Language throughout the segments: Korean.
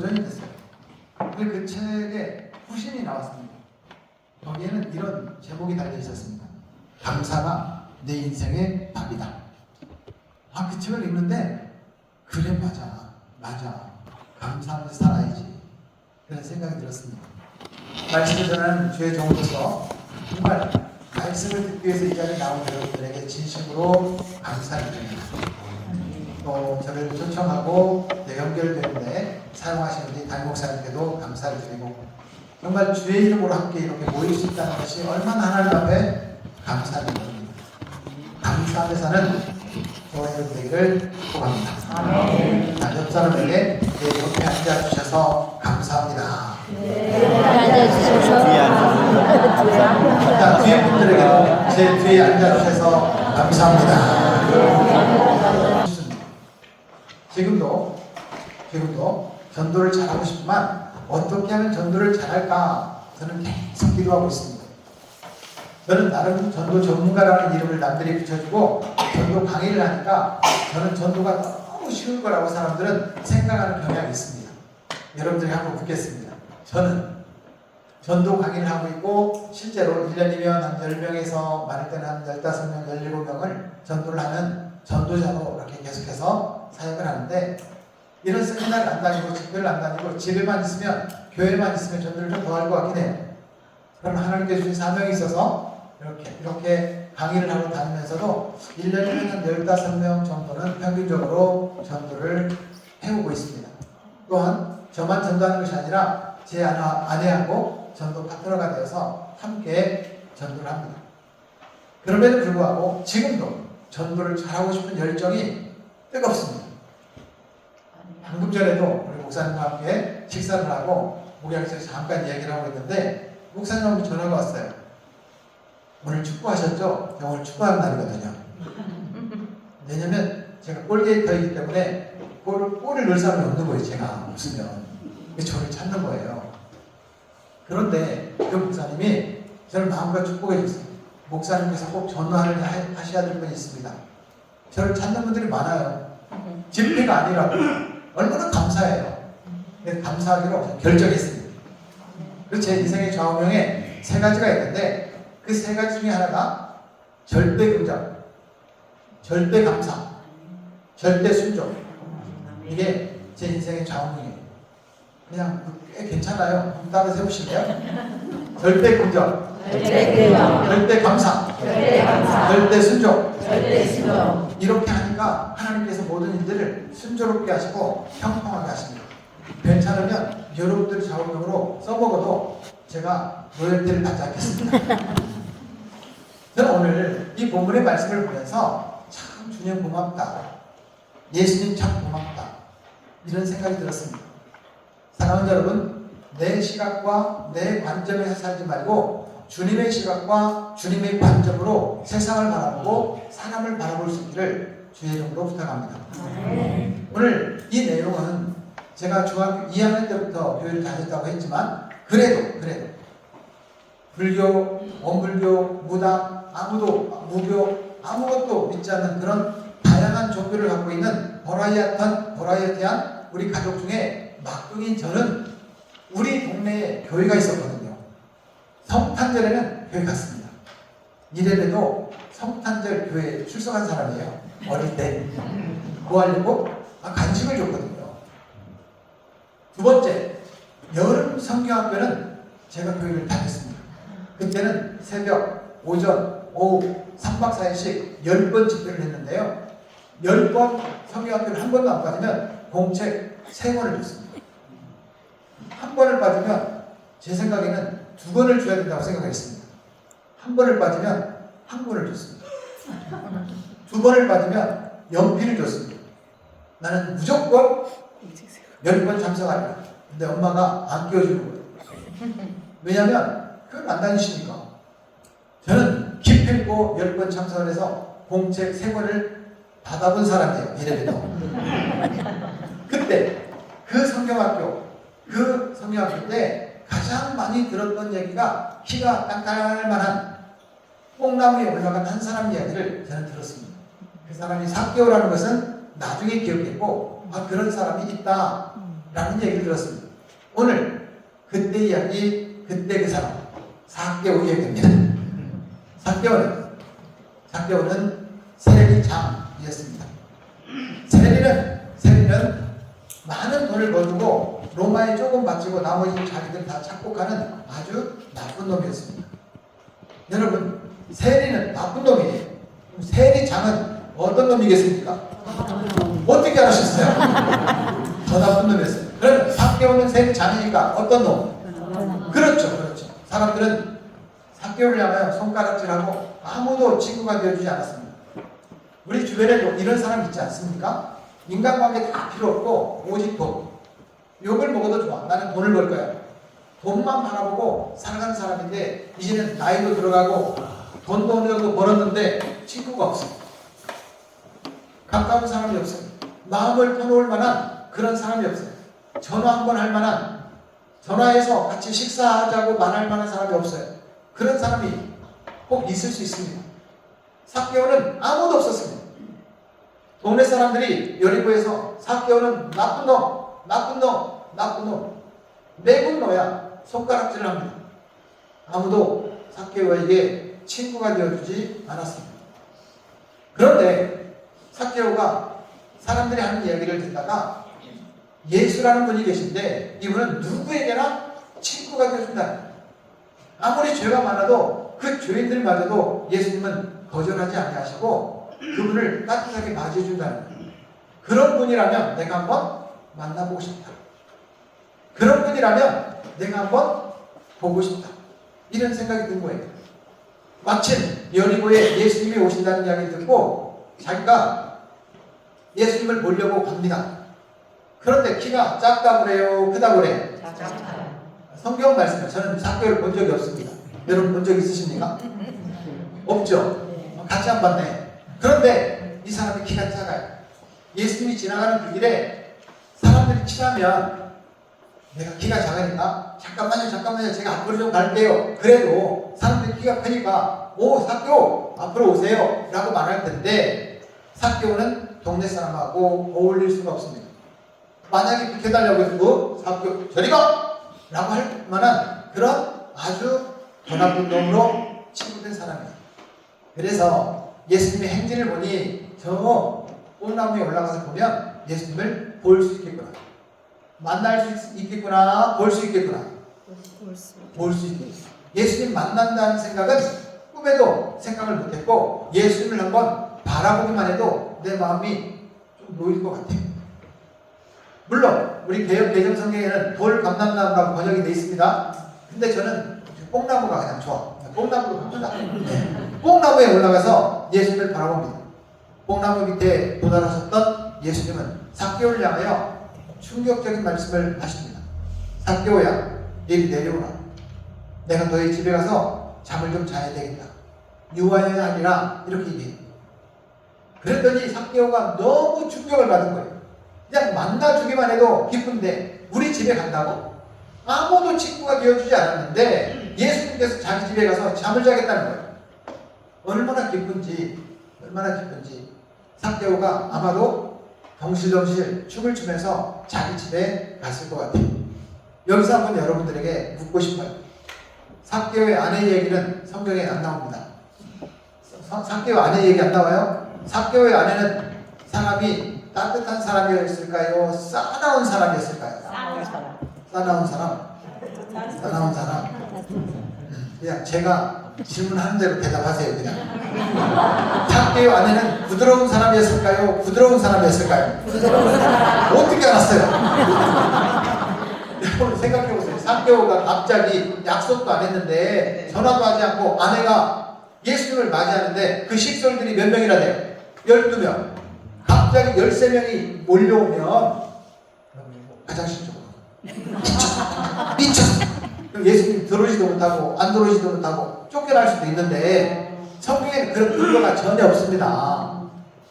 도전이 됐어요. 근데 그 책에 후신이 나왔습니다. 거기에는 이런 제목이 달려 있었습니다. 감사가 내 인생의 답이다. 그 책을 읽는데 그래, 맞아. 감사하면서 살아야지. 그런 생각이 들었습니다. 말씀을 전하는 주의 종으로서 정말 말씀을 듣기 위해서 이 자리에 나온 여러분들에게 진심으로 감사를 드립니다. 또 저를 초청하고 연결되는데 사용하시는 우리 담임 목사님께도 감사를 드리고, 정말 주의 이름으로 함께 이렇게 모일 수 있다는 것이 얼마나 하나님 앞에 감사를 드립니다. 감사하며 사는 저와 여러분 되기를 축복합니다. 아멘. 옆 사람에게 옆에 앉아주셔서 감사합니다. 앉아주셔서 뒤에 분들에게도 제 뒤에 앉아주셔서 감사합니다. 지금도 전도를 잘하고 싶지만 어떻게 하면 전도를 잘할까 저는 계속 기도하고 있습니다. 저는 나름 전도 전문가라는 이름을 남들이 붙여주고 전도 강의를 하니까 저는 전도가 너무 쉬운 거라고 사람들은 생각하는 경향이 있습니다. 여러분들이 한번 묻겠습니다. 저는 전도 강의를 하고 있고 실제로 1년이면 한 10명에서 많을 때는 한 15명, 17명을 전도를 하는 전도자로 이렇게 계속해서 사역을 하는데, 이런 세미나를 안 다니고 집회를 안 다니고 집에만 있으면, 교회만 있으면 전도를 좀 더 할 것 같긴 해요. 그럼 하나님께 주신 사명이 있어서 이렇게 강의를 하고 다니면서도 1년이면 한 15명 정도는 평균적으로 전도를 해오고 있습니다. 또한 저만 전도하는 것이 아니라 제 아내하고 전도 파트너가 되어서 함께 전도를 합니다. 그럼에도 불구하고 지금도 전도를 잘하고 싶은 열정이 뜨겁습니다. 방금 전에도 우리 목사님과 함께 식사를 하고 목양실에서 잠깐 이야기를 하고 있는데, 목사님한테 전화가 왔어요. 오늘 축구하셨죠? 오늘 축구하는 날이거든요. 왜냐면 제가 골게이터이기 때문에 골을 넣을 사람이 없는 거예요. 제가 없으면. 저를 찾는 거예요. 그런데 그 목사님이 저를 마음껏 축복해 줬어요. 목사님께서 꼭 전화를 하셔야 될 분이 있습니다. 저를 찾는 분들이 많아요. 집회가 아니라고. 얼마나 감사해요. 감사하기로 결정했습니다. 그래서 제 인생의 좌우명에 3가지가 있는데, 그 3가지 중에 하나가 절대 긍정, 절대 감사, 절대 순종. 이게 제 인생의 좌우명이에요. 그냥 꽤 괜찮아요. 한번 따라 세우실래요? 절대 긍정, 절대 감사, 절대 순종. 이렇게 하니까 하나님께서 모든 일들을 순조롭게 하시고 평평하게 하십니다. 괜찮으면 여러분들의 좌우명으로 써먹어도 제가 로열티를 받지 않겠습니다. 저는 오늘 이 본문의 말씀을 보면서 참 주님 고맙다, 예수님 참 고맙다, 이런 생각이 들었습니다. 사랑하는 여러분, 내 시각과 내 관점에서 살지 말고 주님의 시각과 주님의 관점으로 세상을 바라보고 사람을 바라볼 수 있기를 주의 이름으로 부탁합니다. 오늘 이 내용은 제가 중학교 2학년 때부터 교회를 다녔다고 했지만, 그래도 불교, 원불교, 무당, 무교, 아무것도 믿지 않는 그런 다양한 종교를 갖고 있는 버라이어티한 우리 가족 중에 막둥이인 저는 우리 동네에 교회가 있었거든요. 성탄절에는 교회 갔습니다. 이래봬도 성탄절 교회에 출석한 사람이에요. 어릴 때. 뭐 하려고? 간식을 줬거든요. 두 번째, 여름 성경학교는 제가 교회를 다녔습니다. 그때는 새벽, 오전, 오후 3박 4일씩 10번 집회를 했는데요. 10번 성경학교를 한 번도 안 빠지면 공책 3권을 줬습니다. 한 번을 빠지면 제 생각에는 2권을 줘야 된다고 생각했습니다. 한 번을 빠지면 1권을 줬습니다. 2번을 빠지면 연필을 줬습니다. 나는 무조건 10번 참석하리라. 근데 엄마가 안 끼워주는 거예요. 왜냐하면 그걸 안 다니시니까. 저는 기필코 10번 참석을 해서 공책 3권을 받아본 사람이에요. 이래봬도. 그때 그 성경학교 때 가장 많이 들었던 얘기가 키가 땅딸만한 뽕나무에 올라간 한 사람 이야기를 저는 들었습니다. 그 사람이 삭개오라는 것은 나중에 기억했고, 그런 사람이 있다. 라는 얘기를 들었습니다. 오늘 그때 이야기, 그때 그 사람, 삭개오 이야기입니다. 삭개오는 세리장이었습니다. 세리는 많은 돈을 거두고 로마에 조금 바치고 나머지 자기들 다 착복하는 아주 나쁜 놈이었습니다. 여러분, 세리는 나쁜 놈이에요. 그럼 세리장은 어떤 놈이겠습니까? 어떻게 알았어요? 더 나쁜 놈이었어요. 그럼 삭개오는 세리장이니까 어떤 놈? 그렇죠. 사람들은 삭개오를 향하여 손가락질하고 아무도 친구가 되어주지 않았습니다. 우리 주변에도 이런 사람 있지 않습니까? 인간관계 다 필요 없고 오직 돈. 욕을 먹어도 좋아. 나는 돈을 벌 거야. 돈만 바라보고 살아가는 사람인데 이제는 나이도 들어가고 돈도 어느 정도 벌었는데 친구가 없어요. 가까운 사람이 없어요. 마음을 터놓을 만한 그런 사람이 없어요. 전화 한 번 할 만한, 전화해서 같이 식사하자고 말할 만한 사람이 없어요. 그런 사람이 꼭 있을 수 있습니다. 삭개오는 아무도 없었습니다. 동네 사람들이 여리고에서 삭개오는 나쁜 놈, 매군노야 손가락질을 합니다. 아무도 삭개오에게 친구가 되어주지 않았습니다. 그런데 삭개오가 사람들이 하는 이야기를 듣다가 예수라는 분이 계신데 이분은 누구에게나 친구가 되어준다. 아무리 죄가 많아도 그 죄인들마저도 예수님은 거절하지 아니하시고 그분을 따뜻하게 맞이해준다는 거예요. 그런 분이라면 내가 한번 만나보고 싶다. 그런 분이라면 내가 한번 보고 싶다. 이런 생각이 든 거예요. 마침 여리고에 예수님이 오신다는 이야기를 듣고 자기가 예수님을 보려고 갑니다. 그런데 키가 작다 그래요? 크다 그래요? 성경 말씀을 저는 삭개오를 본 적이 없습니다. 여러분 본 적 있으십니까? 없죠? 같이 안 봤네. 그런데 이 사람이 키가 작아요. 예수님이 지나가는 그 길에 사람들이 친하면 내가 키가 작으니까 잠깐만요 제가 앞으로 좀 갈게요. 그래도 사람들이 키가 크니까 오 삭개오 앞으로 오세요 라고 말할 텐데 삭개오는 동네 사람하고 어울릴 수가 없습니다. 만약에 비켜달라고 해서 삭개오 저리 가! 라고 할 만한 그런 아주 더 나쁜 놈으로 치부된 사람이에요. 그래서 예수님의 행진을 보니 저 꽃나무에 올라가서 보면 예수님을 볼 수 있겠구나. 만날 수 있겠구나. 볼 수 있겠구나. 볼 수 있겠구나. 예수님 만난다는 생각은 꿈에도 생각을 못했고 예수님을 한번 바라보기만 해도 내 마음이 좀 놓일 것 같아요. 물론 우리 개정 성경에는 돌 감람나무라고 번역이 되어 있습니다. 근데 저는 뽕나무가 그냥 좋아. 뽕나무로 바꾼다. 뽕나무에 올라가서 예수님을 바라봅니다. 뽕나무 밑에 도달하셨던 예수님은 삭개오를 향하여 충격적인 말씀을 하십니다. 삭개오야, 이리 내려오라. 내가 너희 집에 가서 잠을 좀 자야 되겠다. 유아여야 아니라 이렇게 얘기해요. 그랬더니 삭개오가 너무 충격을 받은 거예요. 그냥 만나주기만 해도 기쁜데 우리 집에 간다고? 아무도 친구가 되어주지 않았는데 예수님께서 자기 집에 가서 잠을 자겠다는 거예요. 얼마나 기쁜지 삭개오가 아마도 덩실덩실 춤을 추면서 자기 집에 갔을 것 같아요. 여기서 한번 여러분들에게 묻고 싶어요. 삭개오의 아내 얘기는 성경에 안 나옵니다. 삭개오 아내 얘기 안 나와요? 삭개오의 아내는 사람이 따뜻한 사람이었을까요? 싸나운 사람이었을까요? 싸나운 사람. 그냥 제가 질문하는 대로 대답하세요. 그냥. 삭개오 아내는 부드러운 사람이었을까요? 부드러운 사람이었을까요? 어떻게 알았어요? 여러분 생각해보세요. 삭개오가 갑자기 약속도 안 했는데 전화도 하지 않고 아내가 예수님을 맞이하는데 그 식솔들이 몇 명이나 돼요? 12명. 갑자기 13명이 몰려오면 화장실 쪽으로 미쳤어. 그럼 예수님 들어오지도 못하고 안 들어오지도 못하고 쫓겨날 수도 있는데 성경에는 그런 근거가 전혀 없습니다.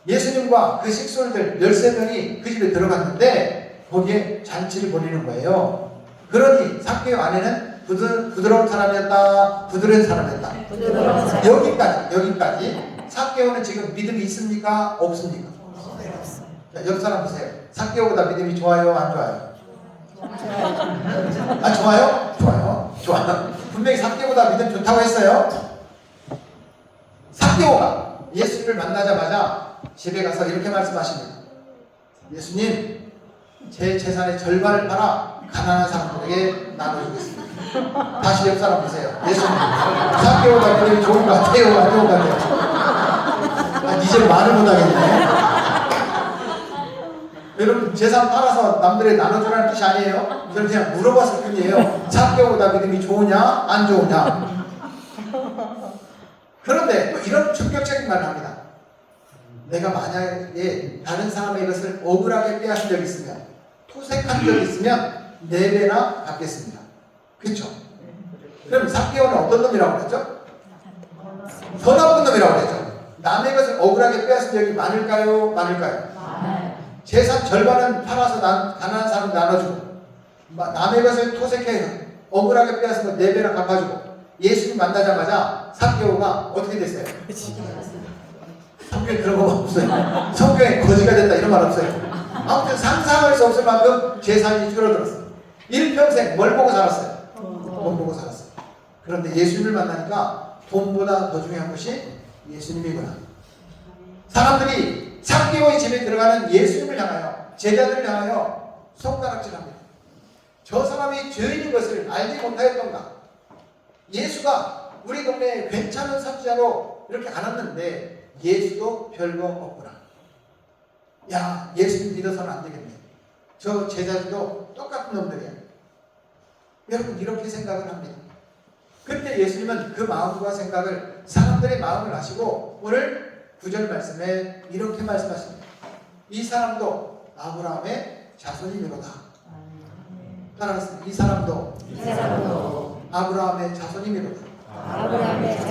예수님과 그 식솔들 13명이 그 집에 들어갔는데 거기에 잔치를 벌이는 거예요. 그러니 삭개오 아내는 부드러운 사람이었다, 부드러운 사람이었다. 여기까지. 삭개오는 지금 믿음이 있습니까? 없습니까? 자, 옆 사람 보세요. 삭개오보다 믿음이 좋아요, 안 좋아요? 아, 좋아요? 좋아요. 좋아요. 분명히 삭개오보다 믿음 좋다고 했어요. 삭개오가 예수님을 만나자마자 집에 가서 이렇게 말씀하십니다. 예수님, 제 재산의 절반을 팔아 가난한 사람들에게 나눠주겠습니다. 다시 옆 사람 보세요. 예수님, 삭개오가 믿음이 좋은 것 같아요? 안 좋은 것 같아요? 아, 이제 말을 못하겠네. 여러분, 재산 팔아서 남들에게 나눠주라는 뜻이 아니에요. 저는 그냥 물어봤을 뿐이에요. 삭개오보다 믿음이 좋으냐 안 좋으냐. 그런데 또 이런 충격적인 말을 합니다. 내가 만약에 다른 사람의 것을 억울하게 빼앗은 적이 있으면, 토색한 적이 있으면 4배나 갚겠습니다. 그렇죠? 그럼 삭개오는 어떤 놈이라고 그랬죠? 더 나쁜 놈이라고 그랬죠. 남의 것을 억울하게 빼앗은 적이 많을까요? 많을까요? 재산 절반은 팔아서 가난한 사람 나눠주고, 남의 것을 토색해서 억울하게 빼앗은 거 4배나 갚아주고, 예수님 만나자마자 삭개오가 어떻게 됐어요? 성경에 그런 거 없어요. 성경에 거지가 됐다 이런 말 없어요. 아무튼 상상할 수 없을 만큼 재산이 줄어들었어요. 일평생 뭘 보고 살았어요? 돈 보고 살았어요. 그런데 예수님을 만나니까 돈보다 더 중요한 것이 예수님이구나. 사람들이 삭개오의 집에 들어가는 예수님을 향하여, 제자들을 향하여 손가락질합니다. 저 사람이 죄인인 것을 알지 못하였던가? 예수가 우리 동네에 괜찮은 선지자로 이렇게 알았는데 예수도 별거 없구나. 야, 예수님 믿어서는 안 되겠네. 저 제자들도 똑같은 놈들이야. 여러분, 이렇게 생각을 합니다. 그때 예수님은 그 마음과 생각을, 사람들의 마음을 아시고 오늘 9절 말씀에 이렇게 말씀하십니다. 이 사람도 아브라함의 자손이미로다. 따라하겠습니다. 이 사람도 아브라함의 자손이미로다.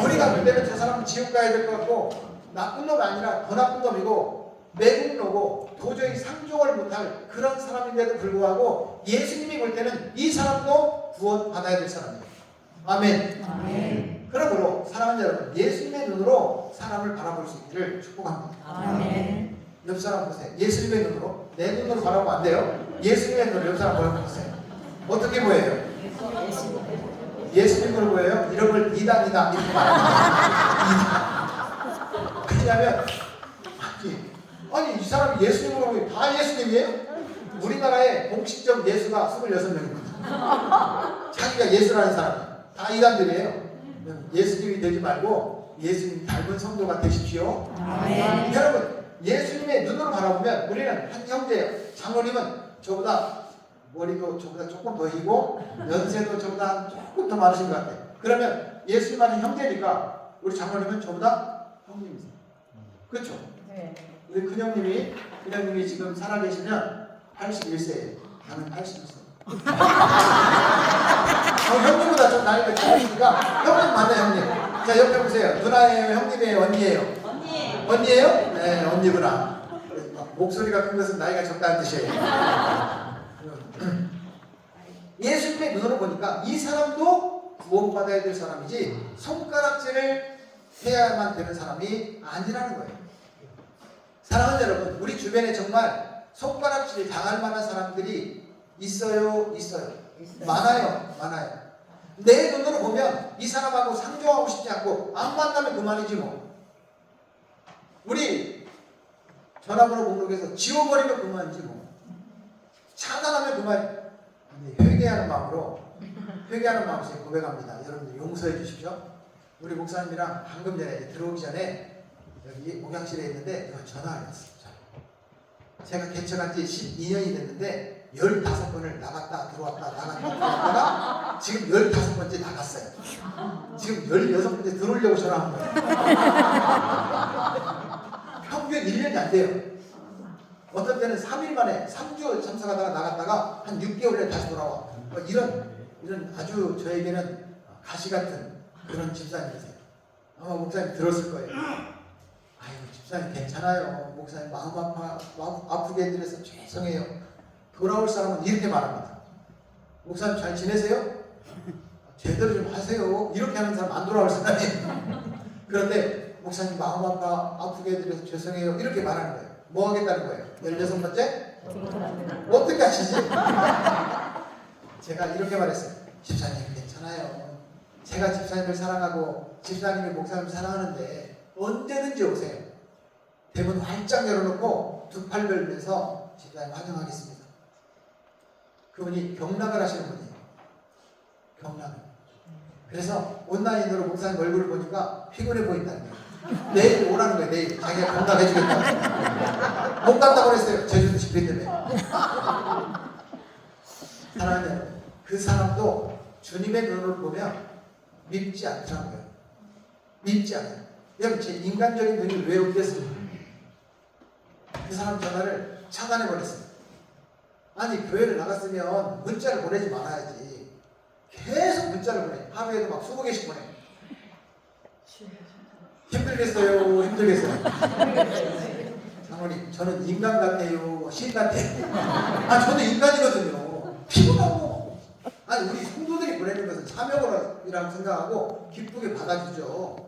우리가 그때는 저 사람은 지옥 가야 될 것 같고 나쁜 놈이 아니라 더 나쁜 놈이고 매국노고 도저히 상종을 못할 그런 사람인데도 불구하고 예수님이 볼 때는 이 사람도 구원 받아야 될 사람이에요. 아멘. 아멘. 그러므로 사랑하는 여러분, 예수님의 눈으로 사람을 바라볼 수 있기를 축복합니다. 아멘. 옆 사람 보세요. 예수님의 눈으로, 내 눈으로 바라보면 안 돼요. 예수님의 눈으로 옆 사람 보여보세요. 어떻게 보여요? 예수님으로 보여요? 이런 걸 이단 이렇게 말합니다. 왜냐하면 아니 이 사람이 예수님으로 보면 다 예수님이에요? 우리나라에 공식적 예수가 26명입니다. 자기가 예수라는 사람 다 이단들이에요. 예수님이 되지 말고 예수님 닮은 성도가 되십시오. 아멘. 여러분, 예수님의 눈으로 바라보면 우리는 한 형제예요. 장로님은 저보다 머리도 저보다 조금 더 희고 연세도 저보다 조금 더 많으신 것 같아요. 그러면 예수님은 형제니까 우리 장로님은 저보다 형님이세요. 그렇죠? 네. 우리 큰형님이 지금 살아계시면 81세예요. 나는 81세. 형님보다 좀 나이가 많으시니까 형님 맞나요, 형님? 자, 옆에 보세요. 누나예요, 형님이에요, 언니예요? 언니예요? 네, 언니구나. 목소리가 큰 것은 나이가 적다는 뜻이에요. 예수님의 눈으로 보니까 이 사람도 구원받아야 될 사람이지 손가락질을 해야만 되는 사람이 아니라는 거예요. 사랑하는 여러분, 우리 주변에 정말 손가락질 당할 만한 사람들이 있어요? 많아요. 내 눈으로 보면 이 사람하고 상종하고 싶지 않고 안 만나면 그만이지 뭐. 우리 전화번호 목록에서 지워버리면 그만이지 뭐. 차단하면 그만. 근데 회개하는 마음으로 제가 고백합니다. 여러분들 용서해 주십시오. 우리 목사님이랑 방금 전에 들어오기 전에 여기 목양실에 있는데 전화가 왔어요. 제가 개척한 지 12년이 됐는데 15번을 나갔다 들어왔다가 지금 15번째 나갔어요. 지금 16번째 들어오려고 전화한 거예요. 평균 1년이 안 돼요. 어떤 때는 3일 만에 3주 참석하다가 나갔다가 한 6개월에 다시 돌아와. 이런 아주 저에게는 가시 같은 그런 집사님이세요. 아마 목사님 들었을 거예요. 아이고 집사님 괜찮아요. 목사님 마음 아프게 해드려서 죄송해요. 돌아올 사람은 이렇게 말합니다. 목사님 잘 지내세요? 제대로 좀 하세요. 이렇게 하는 사람 안 돌아올 사람이에요. 그런데 목사님 마음 아프게 해드려서 죄송해요. 이렇게 말하는 거예요. 뭐 하겠다는 거예요? 16번째? 어떻게 하시지? 제가 이렇게 말했어요. 집사님 괜찮아요. 제가 집사님을 사랑하고 집사님이 목사님을 사랑하는데 언제든지 오세요. 대문 활짝 열어놓고 두 팔 벌면서 집사님 환영하겠습니다. 그분이 경락을 하시는 분이에요. 경락을. 그래서 온라인으로 목사님 얼굴을 보니까 피곤해 보인다는 거예요. 내일 오라는 거예요. 내일 자기가 경락해주겠다고. 못 간다고 그랬어요. 제주도 집회 때문에. 사랑하는 여러분, 그 사람도 주님의 눈으로 보면 밉지 않더라는 거예요. 밉지 않아요. 여러분, 제 인간적인 눈이 왜 없겠습니까? 그 사람 전화를 차단해버렸어요. 아니, 교회를 나갔으면 문자를 보내지 말아야지. 계속 문자를 보내. 하루에도 막 20개씩 보내. 힘들겠어요. 힘들겠어요. 장로님, 저는 인간 같아요. 신 같아요. 아, 저도 인간이거든요. 피곤하고. 아니, 우리 성도들이 보내는 것은 사명이라고 생각하고 기쁘게 받아주죠.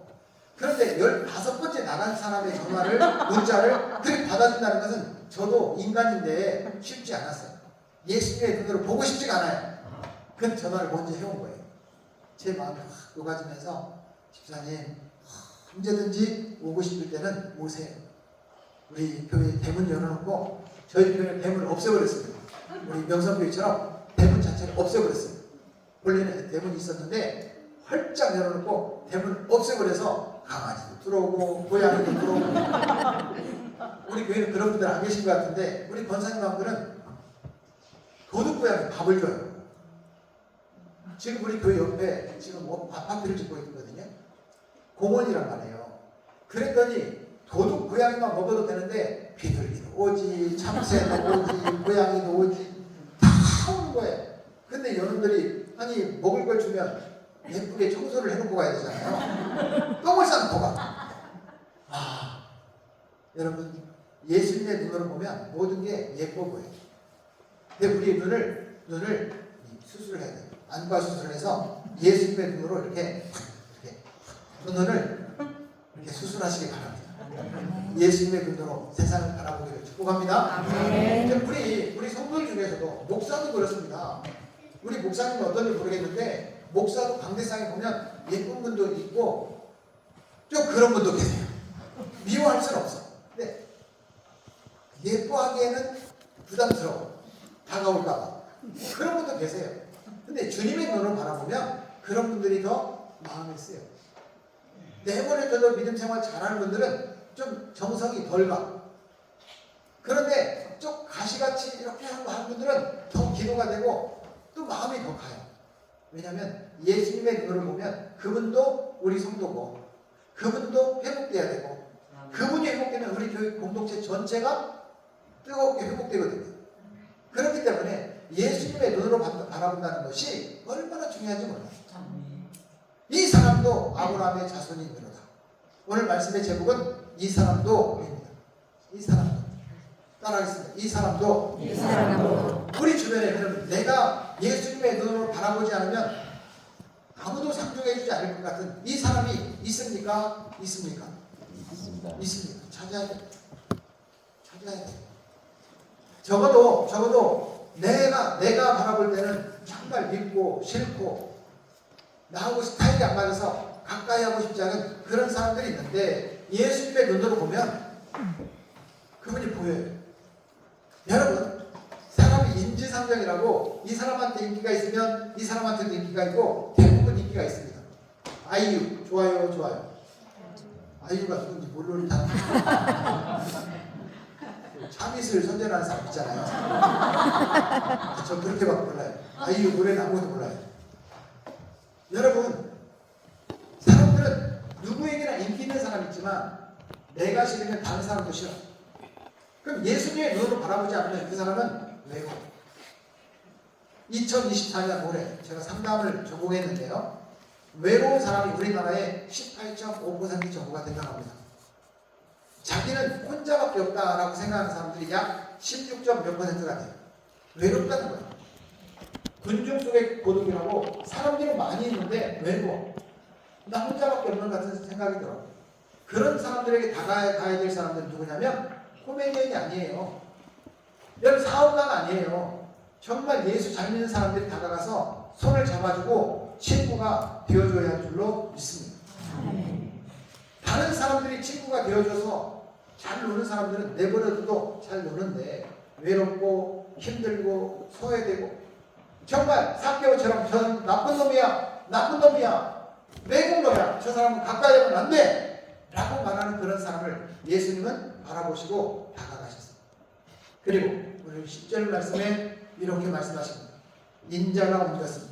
그런데 15번째 나간 사람의 전화를, 문자를 그렇게 받아준다는 것은 저도 인간인데 쉽지 않았어요. 예수님의 눈으로 보고 싶지가 않아요. 그 전화를 먼저 해온 거예요. 제 마음이 확 녹아지면서 집사님 언제든지 오고 싶을 때는 오세요. 우리 교회 대문 열어놓고 저희 교회는 대문을 없애버렸습니다. 우리 명성교회처럼 대문 자체를 없애버렸어요. 원래는 대문이 있었는데 활짝 열어놓고 대문을 없애버려서 강아지도 들어오고 고양이도 들어오고 우리 교회는 그런 분들 안 계신 것 같은데 우리 권사님 분들은 도둑고양이 밥을 줘요. 지금 우리 교회 옆에 지금 뭐 아파트를 짓고 있거든요. 공원이란 말이에요. 그랬더니 도둑 고양이만 먹어도 되는데 비둘기도 오지, 참새도 오지, 고양이도 오지 다 오는 거예요. 근데 여러분들이 아니 먹을 걸 주면 예쁘게 청소를 해놓고 가야 되잖아요. 똥을 싸놓고 가. 아, 여러분 예수님의 눈으로 보면 모든 게 예뻐 보여요. 근데 우리 눈을 수술을 해야 돼요. 안과 수술을 해서 예수님의 눈으로 이렇게 눈을 이렇게 수술하시기 바랍니다. 예수님의 눈으로 세상을 바라보기를 축복합니다. 우리 성도들 중에서도 목사도 그렇습니다. 우리 목사님은 어떤지 모르겠는데 목사도 강대상에 보면 예쁜 분도 있고 좀 그런 분도 계세요. 미워할 수는 없어. 근데 예뻐하기에는 부담스러워. 다가올까봐. 그런 분도 계세요. 근데 주님의 눈으로 바라보면 그런 분들이 더 마음에 쓰여요. 내버려둬도 믿음 생활 잘하는 분들은 좀 정성이 덜 가. 그런데 좀 가시같이 이렇게 하고 하는 분들은 더 기도가 되고 또 마음이 더 가요. 왜냐하면 예수님의 눈으로 보면 그분도 우리 성도고 그분도 회복돼야 되고 그분이 회복되면 우리 교회 공동체 전체가 뜨겁게 회복되거든요. 그렇기 때문에 예수님의 눈으로 바라본다는 것이 얼마나 중요한지 몰라요. 이 사람도 아브라함의 자손이니로다. 오늘 말씀의 제목은 이 사람도입니다. 이 사람도. 따라하겠습니다. 이 사람도. 이 사람도. 우리 주변에 그러면 내가 예수님의 눈으로 바라보지 않으면 아무도 상종해주지 않을 것 같은 이 사람이 있습니까? 있습니까? 있습니다. 찾아야 돼. 찾아야 돼. 적어도 내가 바라볼 때는 정말 믿고 싫고 나하고 스타일이 안 맞아서 가까이 하고 싶지 않은 그런 사람들이 있는데 예수님의 눈으로 보면 그분이 보여요. 여러분, 사람이 인지상정이라고 이 사람한테 인기가 있으면 이 사람한테도 인기가 있고 대부분 인기가 있습니다. 아이유 좋아요. 아이유가 누군지 모르는 사람. 참이슬 선전하는 사람 있잖아요. 저 그렇게밖에 몰라요. 아이유 노래는 아무것도 몰라요. 여러분, 사람들은 누구에게나 인기 있는 사람이 있지만 내가 싫으면 다른 사람도 싫어. 그럼 예수님의 눈으로 바라보지 않으면 그 사람은 외고. 2024년 올해 제가 상담을 전공했는데요. 외로운 사람이 우리나라의 18.5% 정도가 된다고 합니다. 자기는 혼자밖에 없다라고 생각하는 사람들이 약 16몇 %가 돼요. 외롭다는 거예요. 군중 속의 고독이라고 사람들이 많이 있는데 외로워. 나 혼자밖에 없는 것 같은 생각이 들어. 그런 사람들에게 다가가야 될 사람들은 누구냐면 코미디언이 아니에요. 여러분 사업가가 아니에요. 정말 예수 잘 믿는 사람들이 다가가서 손을 잡아주고 친구가 되어줘야 할 줄로 믿습니다. 다른 사람들이 친구가 되어줘서 잘 노는 사람들은 내버려둬도 잘 노는데 외롭고 힘들고 소외되고 정말 삭개오처럼 저는 나쁜 놈이야 외국놈이야 저 사람은 가까이 하면 안 돼 라고 말하는 그런 사람을 예수님은 바라보시고 다가가셨습니다. 그리고 오늘 10절 말씀에 이렇게 말씀하십니다. 인자가 온 것은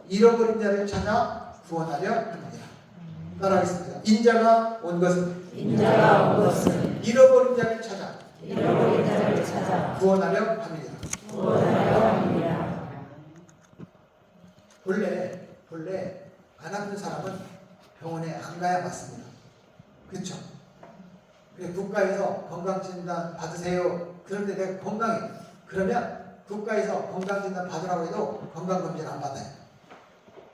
잃어버린 자를 찾아 구원하려 합니다. 따라하겠습니다. 인자가 온 것은 잃어버린 자를 찾아 구원하려 합니다. 본래 안 아픈 사람은 병원에 안 가야 맞습니다. 그렇죠? 국가에서 건강진단 받으세요. 그런데 내가 건강해. 그러면 국가에서 건강진단 받으라고 해도 건강검진 안 받아요.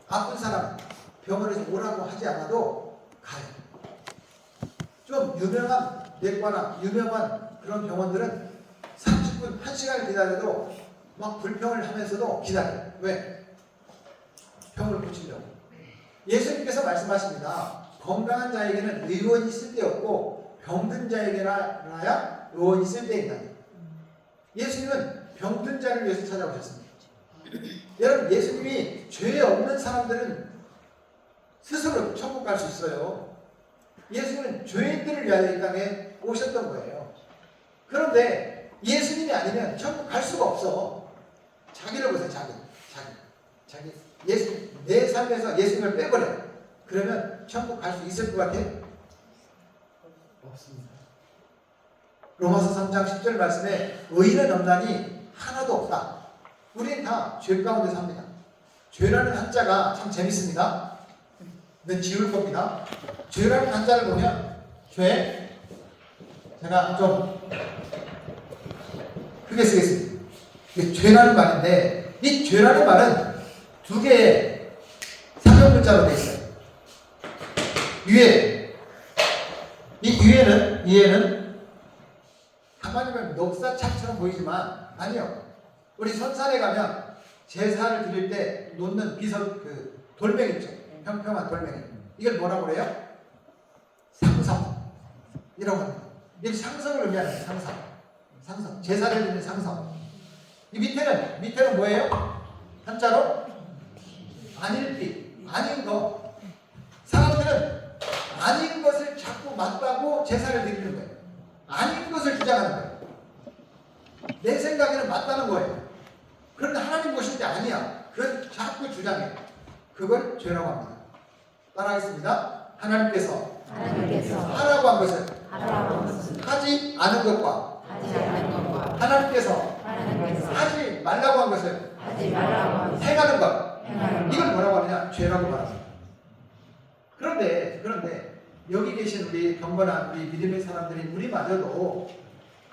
아픈 사람 병원에서 오라고 하지 않아도 가요. 좀 유명한 내과나 유명한 그런 병원들은 30분, 1시간을 기다려도 막 불평을 하면서도 기다려요. 왜? 병을 고치려고. 예수님께서 말씀하십니다. 건강한 자에게는 의원이 있을 때 없고 병든 자에게나야 의원이 있을 때 있다. 예수님은 병든 자를 위해서 찾아오셨습니다. 여러분, 예수님이 죄 없는 사람들은 스스로 천국 갈 수 있어요. 예수님은 죄인들을 위하여 이 땅에 오셨던 거예요. 그런데 예수님이 아니면 천국 갈 수가 없어. 자기를 보세요. 자기. 예수님, 내 삶에서 예수님을 빼버려. 그러면 천국 갈 수 있을 것 같아? 없습니다. 로마서 3장 10절 말씀에 의인은 없나니 하나도 없다. 우린 다 죄 가운데 삽니다. 죄라는 한자가 참 재밌습니다. 근데 지울 겁니다. 죄라는 한자를 보면 제가 좀 크게 쓰겠습니다. 이게 죄라는 말인데 이 죄라는 말은 두 개의 사명문자로 되어 있어요. 이에는 가만히 보면 녹사창처럼 보이지만 아니요. 우리 선산에 가면 제사를 드릴 때 놓는 돌멩이 있죠. 평평한 돌멩이. 이걸 뭐라고 그래요? 상성. 이라고 합니다. 이게 상성을 의미하는 거예요. 상성. 제사를 드리는 상성. 이 밑에는 뭐예요? 한자로 아닐빛. 아닌 거. 사람들은 아닌 것을 자꾸 맞다고 제사를 드리는 거예요. 아닌 것을 주장하는 거예요. 내 생각에는 맞다는 거예요. 그런데 하나님 보실 때 아니야. 그건 자꾸 주장해. 그걸 죄라고 합니다. 따라하겠습니다. 하나님께서 하라고 한 것을 하지 않은 것과 하나님께서 하지 말라고 한 것을 행하는 것, 이걸 뭐라고 하느냐? 죄라고 말합니다. 그런데 여기 계신 우리 경건한 우리 믿음의 사람들인 우리마저도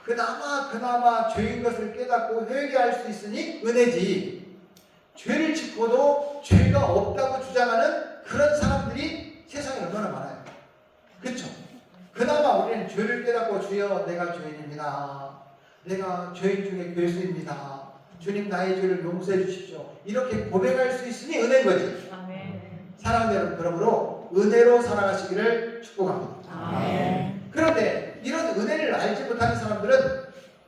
그나마 죄인 것을 깨닫고 회개할 수 있으니 은혜지, 죄를 짓고도 죄가 없다고 주장하는 그런 사람들이 세상에 얼마나 많아요. 그렇죠? 그나마 우리는 죄를 깨닫고 주여 내가 죄인입니다. 내가 죄인 중에 괴수입니다. 주님 나의 죄를 용서해 주십시오. 이렇게 고백할 수 있으니 은혜인 거지. 사랑하는 여러분, 그러므로 은혜로 살아가시기를 축복합니다. 그런데 이런 은혜를 알지 못하는 사람들은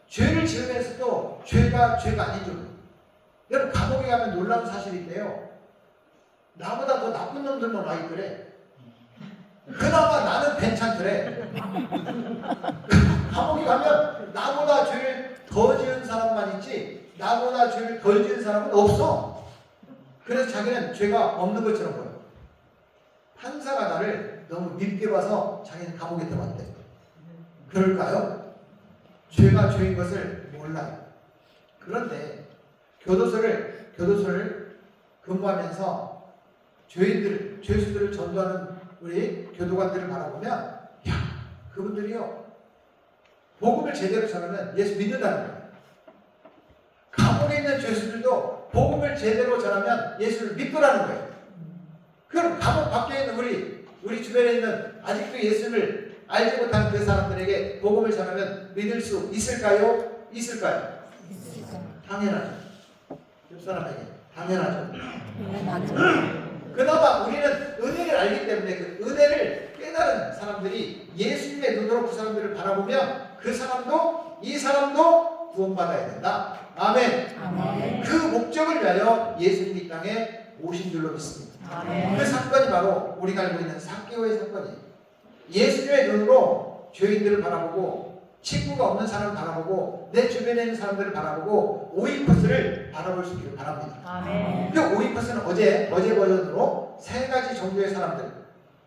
죄를 지으면서도 죄가 아니죠. 여러분, 감옥에 가면 놀라운 사실인데요. 나보다 더 나쁜 놈들만 와 있더래. 그나마 나는 괜찮더래. 감옥에 가면 나보다 죄를 더 지은 사람만 있지 나보다 죄를 덜 지은 사람은 없어. 그래서 자기는 죄가 없는 것처럼 보여. 판사가 나를 너무 밉게 봐서 자기는 감옥에 들어왔대. 그럴까요? 죄가 죄인 것을 몰라요. 그런데 교도소를 근무하면서 죄수들을 전도하는 우리 교도관들을 바라보면, 야, 그분들이요, 복음을 제대로 전하면 예수 믿는다는 거예요. 감옥에 있는 죄수들도 복음을 제대로 전하면 예수를 믿더라는 거예요. 그럼 감옥 밖에 있는 우리 주변에 있는 아직도 예수를 알지 못하는 그 사람들에게 복음을 전하면 믿을 수 있을까요? 있을까요? 당연하죠. 사람에게 당연하죠. 맞아. 그나마 우리는 은혜를 알기 때문에 그 은혜를 깨달은 사람들이 예수님의 눈으로 그 사람들을 바라보면 그 사람도 이 사람도 구원받아야 된다. 아멘. 아멘. 그 목적을 위하여 예수님이 이 땅에 오신 줄로 믿습니다. 아멘. 그 사건이 바로 우리가 알고 있는 삭개오의 사건이에요. 예수님의 눈으로 죄인들을 바라보고 친구가 없는 사람을 바라보고 내 주변에 있는 사람들을 바라보고 오이퍼스를 바라볼 수 있기를 바랍니다. 아멘. 그 오이퍼스는 어제 버전으로 세 가지 정도의 사람들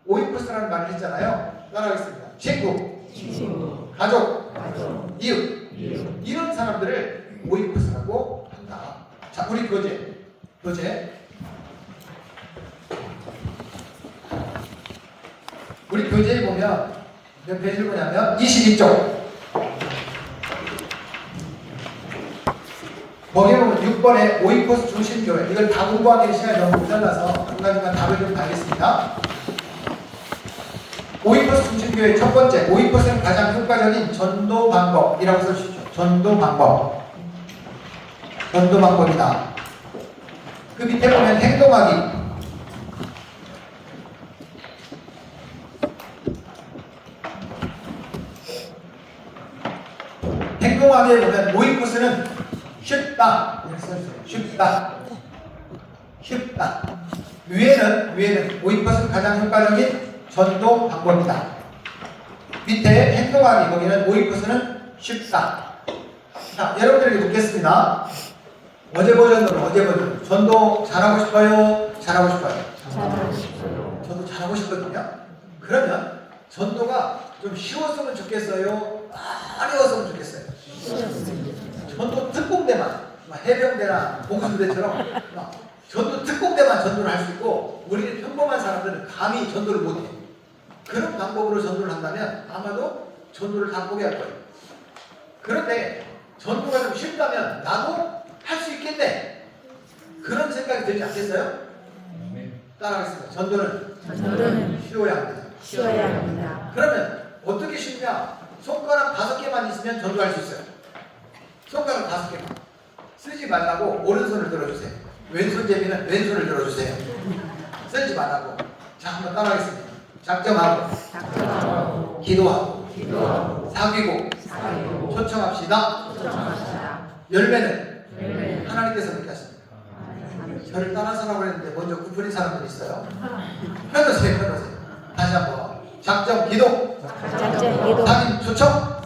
오이퍼스라는 말을 했잖아요. 따라하겠습니다. 친구, 가족, 이웃 이런 사람들을 오이퍼스라고 한다. 자, 우리 교재 우리 교재에 보면 몇 페이지를 보냐면 22쪽 거기에 보면 6번에 오이퍼스 중심교회 이걸 다 공부하기는 시간이 너무 모자라서 중간중간 답을 좀 달겠습니다. 오이퍼스 중심교회 첫 번째 오이퍼스는 가장 효과적인 전도 방법이라고 써주시죠. 전도 방법이다. 그 밑에 보면 행동하기 행동하기에 보면 오이퍼스는 쉽다. 이렇게 써주세요. 쉽다. 위에는 오이퍼스는 가장 효과적인 전도 방법이다. 밑에 행동하기 거기는 오이퍼스는 쉽다. 자, 여러분들에게 묻겠습니다. 어제 버전으로 전도 잘하고 싶어요? 잘하고 싶어요? 저도 잘하고 싶거든요. 그러면 전도가 좀 쉬웠으면 좋겠어요? 어려웠으면 좋겠어요? 전도 특공대만 해병대나 공수부대처럼 전도 특공대만 전도를 할 수 있고 우리는 평범한 사람들은 감히 전도를 못해. 그런 방법으로 전도를 한다면 아마도 전도를 다 포기할 거예요. 그런데 전도가 좀 쉽다면 나도 할 수 있겠네. 그런 생각이 들지 않겠어요? 따라하겠습니다. 전도는 쉬워야 합니다. 그러면 어떻게 쉽냐? 손가락 5개만 있으면 전도할 수 있어요. 손가락 5개만. 쓰지 말라고 오른손을 들어주세요. 왼손 재미는 왼손을 들어주세요. 쓰지 말라고. 자, 한번 따라하겠습니다. 작정하고 기도하고 사귀고 초청합시다. 열매는 하나님께서 그렇게 하십니다. 저를 따라서라고 했는데 먼저 구부린 사람들이 있어요. 펴놓으세요. 다시 한번. 작정, 기도 사귐, 초청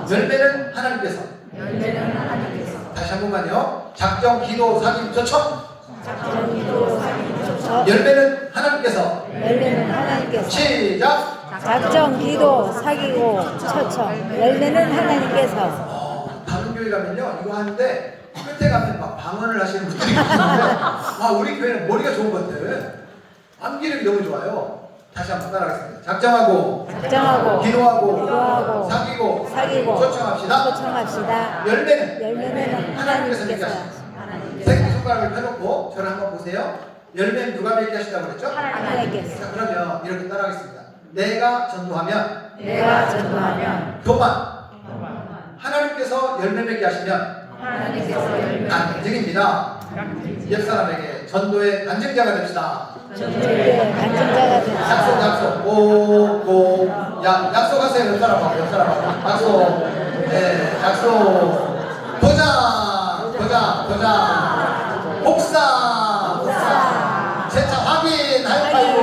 열매는 하나님께서 다시 한 번만요. 작정, 기도, 사귐, 초청 열매는 하나님께서 시작. 작정, 기도, 사귀고, 초청. 열매는 하나님께서. 다른 교회 가면요 이거 하는데 끝에 가면 막 방언을 하시는 분들이 계신데 우리 교회는 머리가 좋은 것들 암기력이 너무 좋아요. 다시 한번 따라하겠습니다. 작정하고 기도하고 사귀고 초청합시다. 열매는 하나님께서 맺게 하십니다. 새끼손가락을 펴놓고 저를 한번 보세요. 열매는 누가 맺게 하시다고 그랬죠? 하나님께서. 자, 그러면 이렇게 따라하겠습니다. 내가 전도하면 교만 하나님께서 열매 맺게 하시면 간증입니다. 옆 사람에게 전도의 간증자가 됩시다. 약속 약속하세요. 옆 사람하고 약속 도장 복사 재차 확인 하이파이브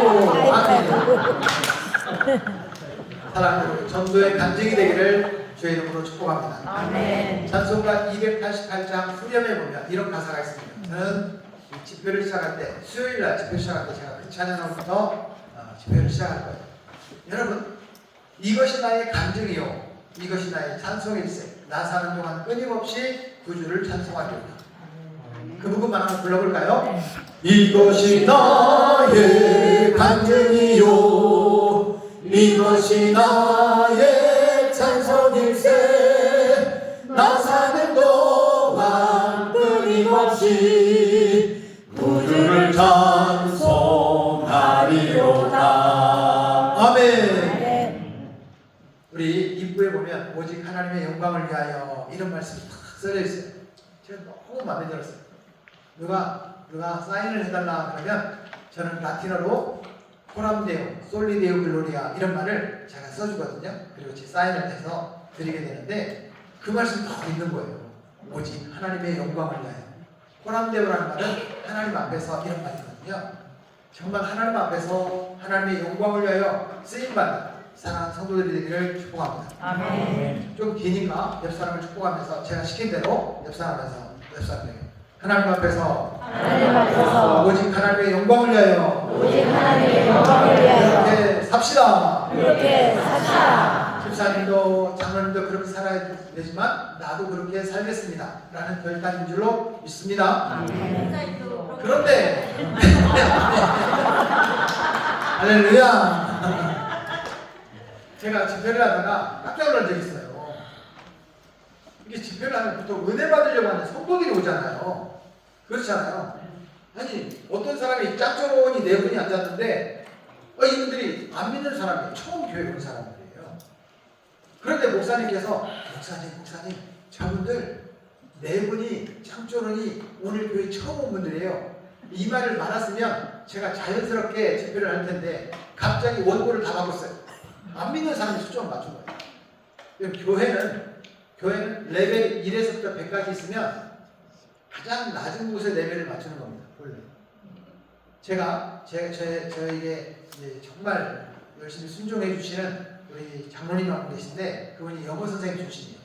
사랑으로 전도의 간증이 되기를 주의 이름으로 축복합니다. 아멘. 찬송가 288장 후렴에 보면 이런 가사가 있습니다. 저는 집회를 시작할 때 수요일날 집회 시작할 때 제가 그 찬양으로부터 집회를 시작할 거예요. 여러분 이것이 나의 간증이요 이것이 나의 찬송일세 나 사는 동안 끊임없이 구주를 찬송하리로다. 그 부분만 한번 불러볼까요? 이것이 나의 간증이요 이것이 나의 찬송일세 나 사는 동안 끊임없이 구주를 찬송하리로다. 아멘. 우리 입구에 보면 오직 하나님의 영광을 위하여 이런 말씀이 탁 써져 있어요. 제가 너무 마음에 들었어요. 누가 사인을 해달라 그러면 저는 라틴어로 코람데오, 솔리데오 글로리아 이런 말을 제가 써주거든요. 그리고 제 사인을 해서 드리게 되는데 그 말씀 더 있는 거예요. 오직 하나님의 영광을 위하여. 코람데오라는 말은 하나님 앞에서 이런 말이거든요. 정말 하나님 앞에서 하나님의 영광을 위하여 쓰임받는 사랑하는 성도들이 되기를 축복합니다. 아멘. 좀 기니까 옆 사람을 축복하면서 제가 시킨 대로 옆 사람에게 하나님 앞에서 하나님 앞에서 오직 하나님의 영광을 위하여 오직 하나님의 영광을 위하여 이렇게 삽시다. 이렇게 삽시다. 집사님도 장로님도 그렇게 살아야 되지만 나도 그렇게 살겠습니다 라는 결단인 줄로 믿습니다. 그런데 할렐루야. 제가 집회를 하다가 깜짝 놀란 적이 있어요. 이게 집회를 하면 보통 은혜 받으려고 하는 성도들이 오잖아요. 그렇잖아요. 아니 어떤 사람이 짝조ron이 네 분이 앉았는데 이분들이 안 믿는 사람이에요. 처음 교회 온 사람들이에요. 그런데 목사님께서 목사님 저분들 네 분이 짝조ron이 오늘 교회 처음 온 분들이에요. 이 말을 말았으면 제가 자연스럽게 집회를 할 텐데 갑자기 원고를 다 바꿨어요. 안 믿는 사람이 수준을 맞춘 거예요. 교회는 레벨 1에서부터 100까지 있으면 가장 낮은 곳의 레벨을 맞추는 겁니다. 원래. 저에게 이제 정말 열심히 순종해 주시는 우리 장로님 한 분 계신데 그분이 영어 선생님 출신이에요.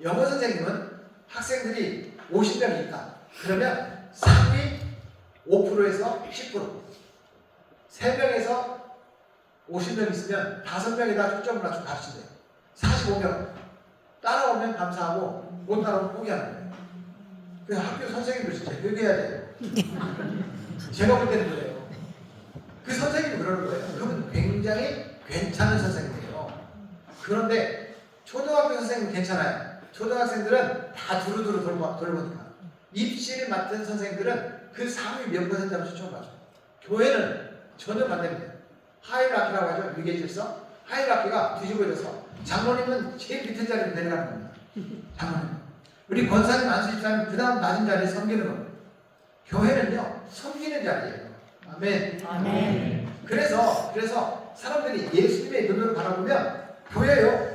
영어 선생님은 학생들이 50명이 있다. 그러면 상위 5%에서 10%. 3명에서 50명 있으면 5명에다 초점을 맞추고 가르친대요. 45명. 따라오면 감사하고 못 따라오면 포기하는 거예요. 그래서 학교 선생님도 진짜 회개해야 돼요. 제가 볼 때는 그래요. 그 선생님이 그러는 거예요. 그분 굉장히 괜찮은 선생님이에요. 그런데 초등학교 선생님은 괜찮아요. 초등학생들은 다 두루두루 돌보니까. 입시를 맡은 선생님들은 그 상위 몇 %로 초점을 맞춰요. 교회는 전혀 반대입니다. 하이라키라고 하죠. 위계질서. 하이라키가 뒤집어져서 장로님은 제일 밑에 자리를 내려가는 겁니다. 장로님. 우리 권사님, 안수집사님 그 다음 낮은 자리에 섬기는 겁니다. 교회는요 섬기는 자리예요. 아멘. 아멘. 그래서 사람들이 예수님의 눈으로 바라보면 보여요.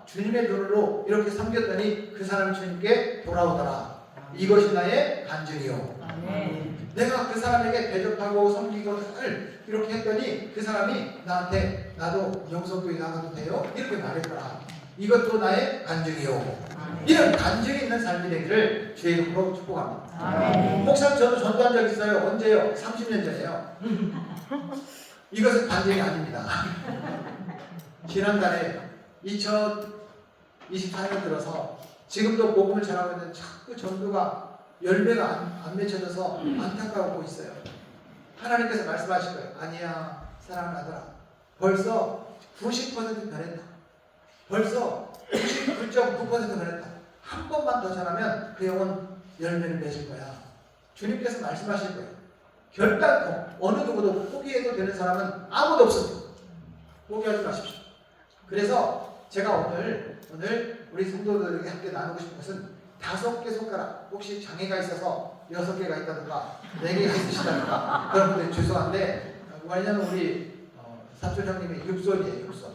주님의 눈으로 이렇게 섬겼더니 그 사람이 주님께 돌아오더라. 이것이 나의 간증이요. 아멘. 내가 그 사람에게 대접하고 섬기고 이렇게 했더니 그 사람이 나한테 나도 영성교회 나가도 돼요? 이렇게 말했더라. 이것도 나의 간증이요. 이런 간증이 있는 삶이 되기를 주의 이름으로 축복합니다. 아멘. 목사님 저도 전도한 적 있어요. 언제요? 30년 전에요. 이것은 간증이 아닙니다. 지난달에 2024년 들어서 지금도 복음을 전하고 있는 자꾸 전도가 열매가 안 맺혀져서 안타까워하고 있어요. 하나님께서 말씀하실 거예요. 아니야 사랑하는 아들아 벌써 90% 변했다. 벌써 99.9% 변했다. 한 번만 더 전하면 그 영혼 열매를 맺을 거야. 주님께서 말씀하실 거예요. 결단코 어느 누구도 포기해도 되는 사람은 아무도 없습니다. 포기하지 마십시오. 그래서 제가 오늘 우리 성도들에게 함께 나누고 싶은 것은 5개 손가락, 혹시 장애가 있어서 6개가 있다든가 4개가 있으시다든가 그런 분들 죄송한데 왜냐면 우리 사촌 형님이 육손이에요. 육손.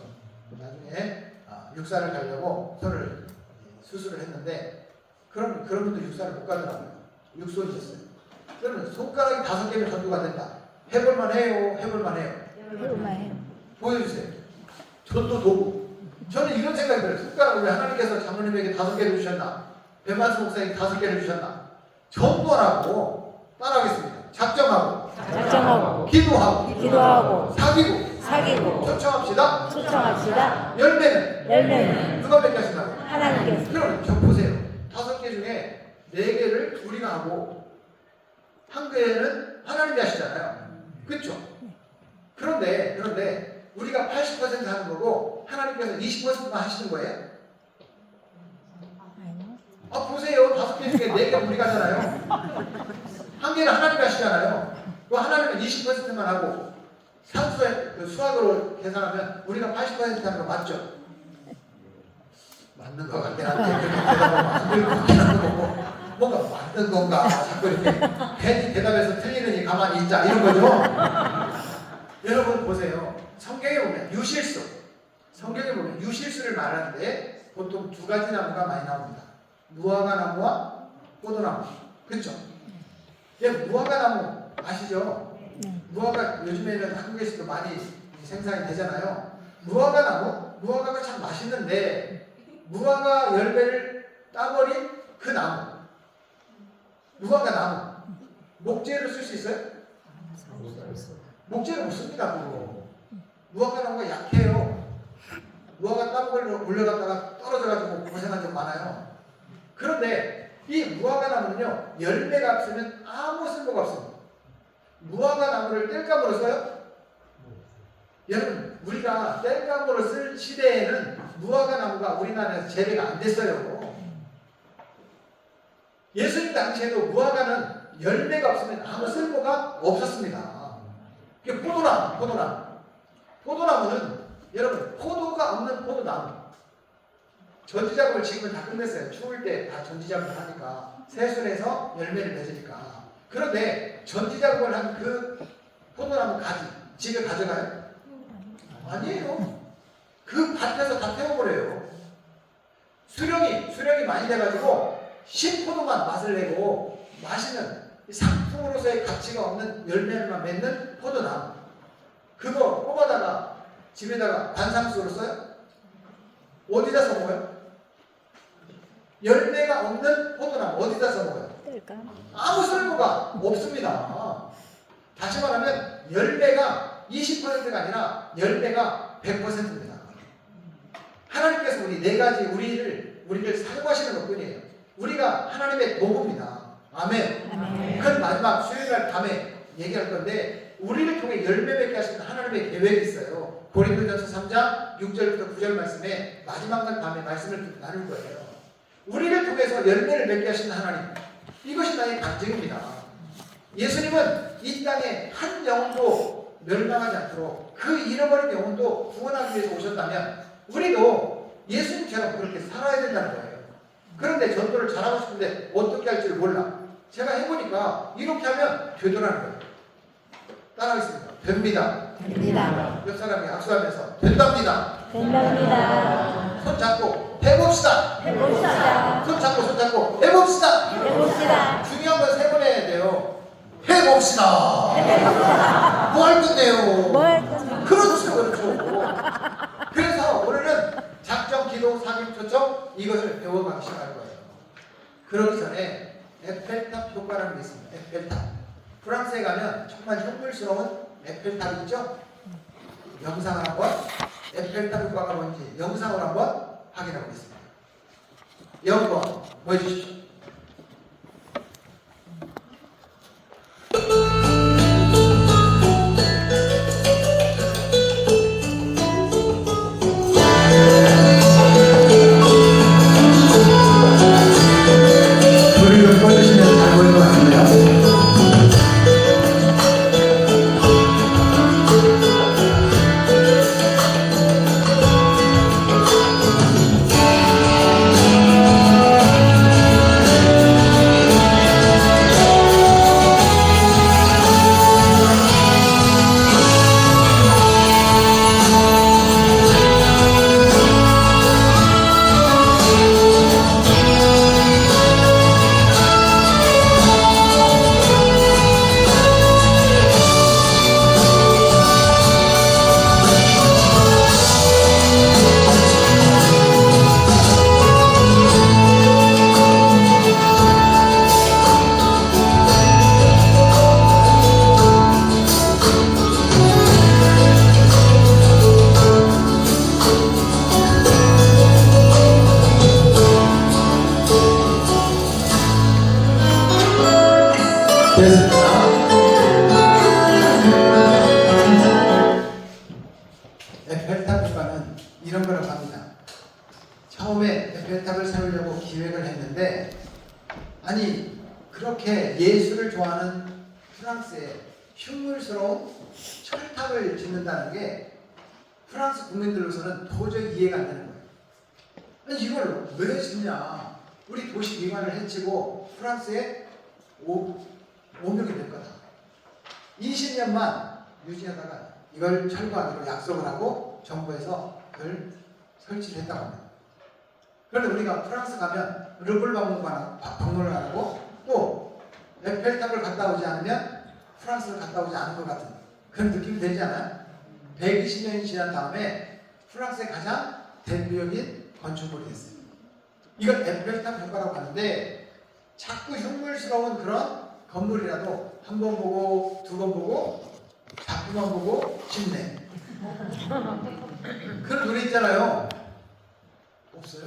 나중에 육사를 가려고 손을 수술을 했는데 그런 분들 육사를 못 가더라고요. 육손이셨어요. 그러면 손가락이 5개면 전도가 된다. 해볼만 해요. 보여주세요. 전도 도구. 저는 이런 생각이 들어요. 손가락을 왜 하나님께서 장로님에게 5개를 주셨나? 배만수 목사에게 5개를 주셨나? 전도하라고 따라하겠습니다. 작정하고 기도하고 사귀고 초청합시다. 열매는 누가 맺게 하신다고? 하나님께서. 그럼 저 보세요. 5개 중에 4개를 우리가 하고 한 개는 하나님이 하시잖아요. 그렇죠? 그런데 우리가 80% 하는 거고 하나님께서 20%만 하시는 거예요? 보세요. 5개 중에 4개 우리가 하잖아요. 한 개는 하나님이 하시잖아요. 그 하나님은 20%만 하고 산수의 수학으로 계산하면 우리가 80% 하는 거 맞죠? 맞는 것 같긴 한데 뭔가 만든 건가 자꾸 이렇게 괜히 대답해서 틀리느니 가만히 있자 이런 거죠. 여러분 보세요. 성경에 보면 유실수, 성경에 보면 유실수를 말하는데 보통 두 가지 나무가 많이 나옵니다. 무화과 나무와 포도나무. 그렇죠? 무화과 나무 아시죠? 무화과 요즘에는 한국에서도 많이 생산이 되잖아요. 무화과 나무, 무화과가 참 맛있는데 무화과 열매를 따버린 그 나무, 무화과 나무, 목재로 쓸 수 있어요? 목재를 못 씁니다. 그거. 무화과 나무가 약해요. 무화과 따먹을 올려갔다가 떨어져가지고 고생한 적 많아요. 그런데 이 무화과 나무는요, 열매가 없으면 아무 쓸모가 없습니다. 무화과 나무를 땔감으로 써요? 여러분, 우리가 땔감으로 쓸 시대에는 무화과 나무가 우리나라에서 재배가 안 됐어요. 예수님 당시에도 무화과는 열매가 없으면 아무 쓸모가 없었습니다. 이게 포도나무, 포도나무. 포도나무는 여러분, 포도가 없는 포도나무. 전지작업을 지금은 다 끝냈어요. 추울 때 다 전지작업을 하니까. 세순해서 열매를 맺으니까. 그런데 전지작업을 한 그 포도나무 가지 집에 가져가요? 아니에요. 그 밭에서 다 태워버려요. 수령이 많이 돼가지고 신포도만 맛을 내고 맛있는 상품으로서의 가치가 없는 열매만 맺는 포도나무. 그거 뽑아다가 집에다가 관상수로 써요? 어디다 써먹어요? 열매가 없는 포도나무 어디다 써먹어요? 아무 쓸모가 없습니다. 다시 말하면 열매가 20%가 아니라 열매가 100%입니다. 하나님께서 우리 네 가지 우리를 사용하시는 것뿐이에요. 우리가 하나님의 도구입니다. 아멘. 그 마지막 수요일날 밤에 얘기할 건데 우리를 통해 열매 맺게 하시는 하나님의 계획이 있어요. 고린도전서 3장 6절부터 9절 말씀에 마지막 날 밤에 말씀을 나눌 거예요. 우리를 통해서 열매를 맺게 하시는 하나님, 이것이 나의 간증입니다. 예수님은 이 땅에 한 영혼도 멸망하지 않도록 그 잃어버린 영혼도 구원하기 위해서 오셨다면 우리도 예수님처럼 그렇게 살아야 된다는 거예요. 그런데 전도를 잘하고 싶은데 어떻게 할지를 몰라. 제가 해보니까 이렇게 하면 되더라는 거예요. 따라하겠습니다. 됩니다. 됩니다. 옆 사람이 악수하면서 된답니다. 된답니다. 손 잡고 해봅시다. 해봅시다. 손 잡고 해봅시다. 해봅시다. 중요한 건 세 번 해야 돼요. 해봅시다. 뭐 할 건데요? 뭐 할 건데? 그렇죠, 그렇죠. 그래서 오늘은 작정, 기도, 사귐, 초청 이것을 배워가기 시작할 거예요. 그러기 전에 에펠탑 효과라는 게 있습니다. 에펠탑. 프랑스에 가면 정말 흉물스러운 에펠탑이 있죠? 영상을 한번 에펠탑 효과가 뭔지 영상을 한번 확인해 보겠습니다. 영권 보여주십시오. 불을 좀 꺼주시면 잘 보일 것 같은데요. 됐습니다. 에펠탑 효과는 이런 거라고 합니다. 처음에 에펠탑을 세우려고 기획을 했는데 아니 그렇게 예술을 좋아하는 프랑스에 흉물스러운 철탑을 짓는다는 게 프랑스 국민들로서는 도저히 이해가 안 되는 거예요. 아니 이걸 왜 짓냐? 우리 도시 미관을 해치고 프랑스에 오명이 될 거다. 20년만 유지하다가 이걸 철거하기로 약속을 하고 정부에서 그걸 설치를 했다고 합니다. 그런데 우리가 프랑스 가면 르블 박물관을 안 하고 또 에펠탑을 갔다 오지 않으면 프랑스를 갔다 오지 않은 것 같은 그런 느낌이 들지 않아요? 120년이 지난 다음에 프랑스의 가장 대표적인 건축물이 됐어요. 이걸 에펠탑 효과라고 하는데 자꾸 흉물스러운 그런 건물이라도 한 번 보고 두 번 보고 자꾸만 보고 싶네. 그런 노래 있잖아요. 없어요?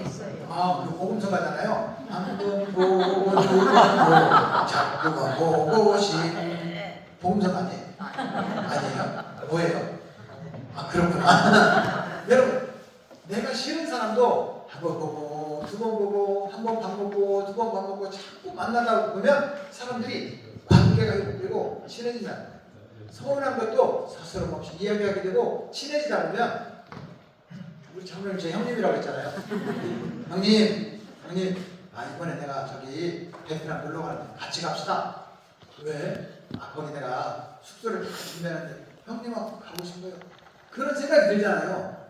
있어요. 아, 그 복음서가잖아요. 한 번 보고 두 번 보고 자꾸만 보고 싶. 복음서가 아니에요? 아니에요? 뭐예요? 아, 그렇구나. 여러분, 내가 싫은 사람도 한 번 보고 두 번 보고 한 번 밥 먹고 두 번 밥 먹고 자꾸 만나다 보면 사람들이 관계가 회복되고 친해진다. 서운한 것도 스스럼 없이 이야기하게 되고 친해지다 보면 우리 장로님 제 형님이라고 했잖아요. 형님, 아 이번에 내가 저기 베트남 놀러 가는데 같이 갑시다. 왜? 아 거기 내가 숙소를 다 준비하는데 형님하고 가고 싶어요. 그런 생각이 들잖아요.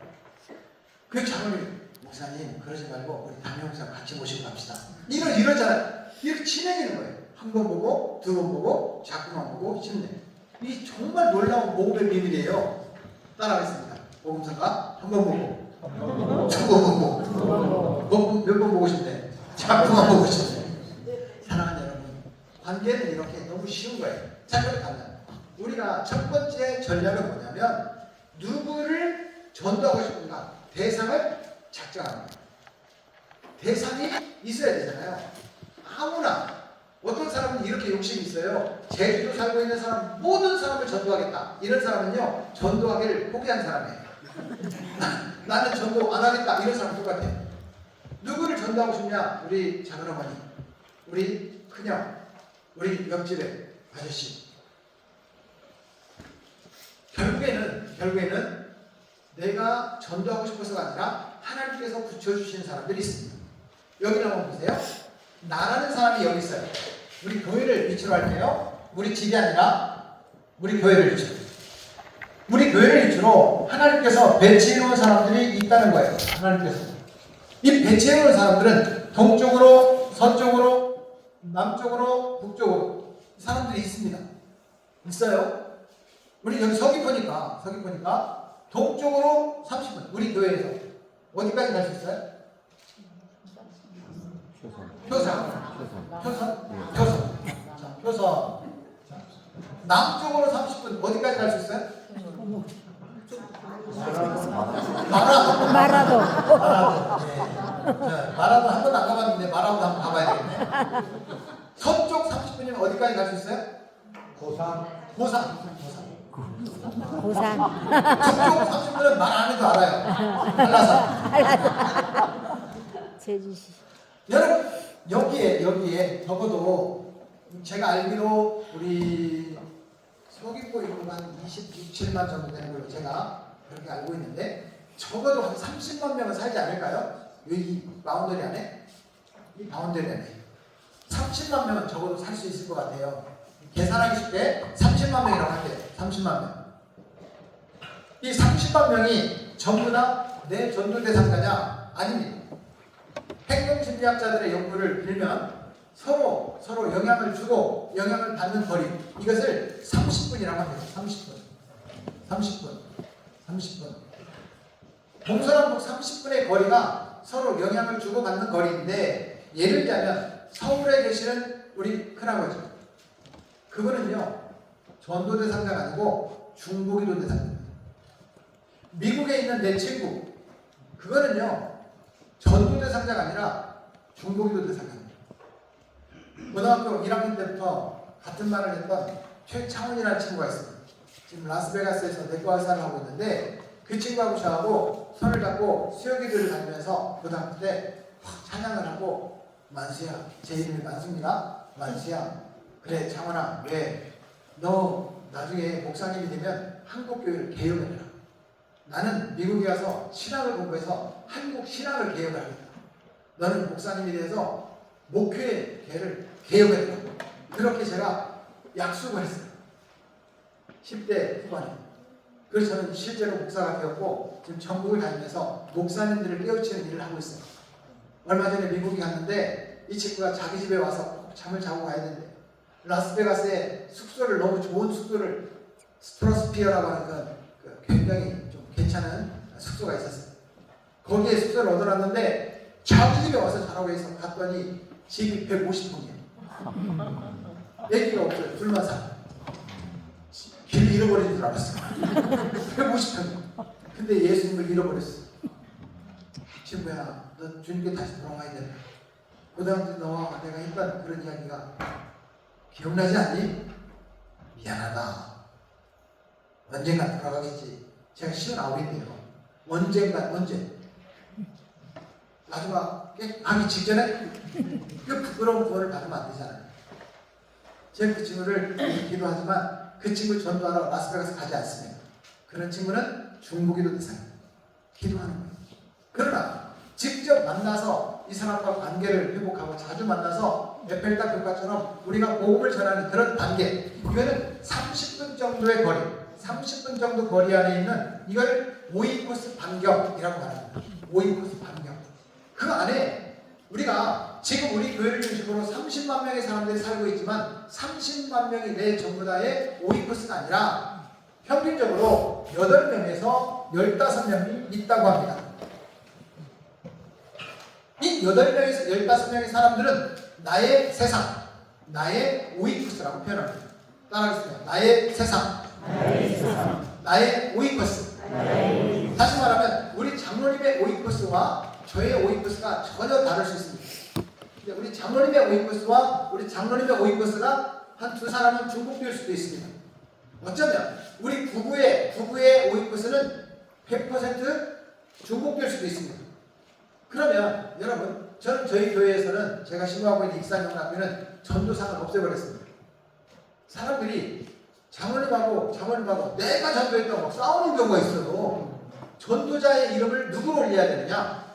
그 장로님, 목사님 그러지 말고 우리 담임 목사 같이 모시고 갑시다. 이러잖아요. 이렇게 친해지는 거예요. 한 번 보고 두 번 보고 자꾸만 보고 싶네. 이 정말 놀라운 복음의 비밀이에요. 따라하겠습니다. 복음서가 한 번 보고 두 번 보고 몇 번 보고 싶네. 자꾸만 보고 싶네. 사랑하는 여러분, 관계는 이렇게 너무 쉬운 거예요. 자, 그렇다면 우리가 첫 번째 전략은 뭐냐면 누구를 전도하고 싶은가 대상을 작정합니다. 대상이 있어야 되잖아요. 아무나 어떤 사람은 이렇게 욕심이 있어요. 제주도 살고 있는 사람 모든 사람을 전도하겠다. 이런 사람은요 전도하기를 포기한 사람이에요. 나는 전도 안 하겠다. 이런 사람 똑같아요. 누구를 전도하고 싶냐? 우리 작은어머니, 우리 큰형, 우리 옆집의 아저씨. 결국에는 내가 전도하고 싶어서가 아니라 하나님께서 붙여주신 사람들이 있습니다. 여기 한번 보세요. 나라는 사람이 여기 있어요. 우리 교회를 위치로 할게요. 우리 집이 아니라 우리 교회를 위치로. 우리 교회를 위치로 하나님께서 배치해놓은 사람들이 있다는 거예요. 하나님께서. 이 배치해놓은 사람들은 동쪽으로, 서쪽으로, 남쪽으로, 북쪽으로 사람들이 있습니다. 있어요. 우리 여기 서귀포니까 동쪽으로 30분. 우리 교회에서 어디까지 갈 수 있어요? 표선. 자, 표선. 남쪽으로 30분. 어디까지 갈 수 있어요? 마라도. 네. 마라도 한 번도 안 가봤는데 마라도 한번 가봐야 되겠네. 서쪽 30분이면 어디까지 갈 수 있어요? 고산. 고산. 서쪽 30분은 말 안 해도 알아요. 한라산. 제주시. 여러분 여기에 적어도 제가 알기로 우리 서귀포 인구가 한 26~27만 정도 되는 걸로 제가 그렇게 알고 있는데 적어도 한 30만 명은 살지 않을까요? 이 바운더리 안에? 이 바운더리 안에 30만 명은 적어도 살 수 있을 것 같아요. 계산하기 쉽게 30만 명이라고 할게요. 30만 명. 이 30만 명이 전부 다 내 전도 대상자냐? 아닙니다. 행동심리학자들의 연구를 빌면 서로 영향을 주고 영향을 받는 거리, 이것을 30분이라고 합니다. 30분. 동서남북 30분의 거리가 서로 영향을 주고 받는 거리인데, 예를 들자면 서울에 계시는 우리 큰아버지, 그분은요 전도 대상자가 아니고 중보기도 대상자입니다. 미국에 있는 내 친구, 그거는요 전도 대상자가 아니라 중보기도 대상자입니다. 고등학교 1학년 때부터 같은 말을 했던 최창훈이라는 친구가 있습니다. 지금 라스베가스에서 내과 의사를 하고 있는데, 그 친구하고 저하고 손을 잡고 수요기도를 다니면서 고등학교 때 찬양을 하고, 만수야, 제 이름이 만수입니다. 만수야, 그래 창훈아, 왜 너 나중에 목사님이 되면 한국교회를 개혁해라. 나는 미국에 가서 신학을 공부해서 한국 신학을 개혁을 하겠다. 너는 목사님이 돼서 목회 계를 개혁했다. 그렇게 제가 약속을 했어요. 10대 후반에. 그래서 저는 실제로 목사가 되었고 지금 전국을 다니면서 목사님들을 깨우치는 일을 하고 있어요. 얼마 전에 미국에 갔는데 이 친구가 자기 집에 와서 꼭 잠을 자고 가야 되는데 라스베가스에 숙소를 너무 좋은 숙소를 스트로스피어라고 하는 그 굉장히 좀 괜찮은 숙소가 있었어요. 거기에 숙소를 얻어놨는데 자기 집에 와서 자라고 해서 갔더니 집이 150평이에요. 애기가 없어요. 둘만 살아요. 길 잃어버린 줄 알았어요. 150평. 근데 예수님을 잃어버렸어. 친구야, 너 주님께 다시 돌아와야 돼. 고등학교 때 너와 내가 했던 그런 이야기가 기억나지 않니? 미안하다. 언젠가 돌아가겠지. 제가 59인데요. 언젠가, 언제? 마지막에 가기 직전에 그 부끄러운 구원을 받으면 안 되잖아요. 제가 그 친구를 기도하지만 그 친구 전도하러 라스베가스 가지 않습니다. 그런 친구는 중보기도 대상입니다. 기도하는 거예요. 그러나 직접 만나서 이 사람과 관계를 회복하고 자주 만나서 에펠탑 교과처럼 우리가 복음을 전하는 그런 관계, 이거는 30분 정도의 거리, 30분 정도 거리 안에 있는 이걸 오이코스 반경이라고 말합니다. 오이코스 반경. 그 안에 우리가 지금 우리 교회를 중심으로 30만 명의 사람들이 살고 있지만 30만 명이 내 전부 다의 오이코스가 아니라 평균적으로 8명에서 15명이 있다고 합니다. 이 8명에서 15명의 사람들은 나의 세상, 나의 오이코스라고 표현합니다. 따라하겠습니다. 나의 세상, 나의 오이코스. 다시 말하면 우리 장로님의 오이코스와 저의 오이코스가 전혀 다를 수 있습니다. 우리 장로님의 오이코스와 우리 장로님의 오이코스가 한 두 사람은 중복될 수도 있습니다. 어쩌면 우리 부부의 오이코스는 100% 중복될 수도 있습니다. 그러면 여러분, 저는 저희 교회에서는 제가 신고하고 있는 익산영락교는 전도상을 없애버렸습니다. 사람들이 장로님하고 내가 전도했다고 막 싸우는 경우가 있어요. 전도자의 이름을 누구로 올려야 되느냐?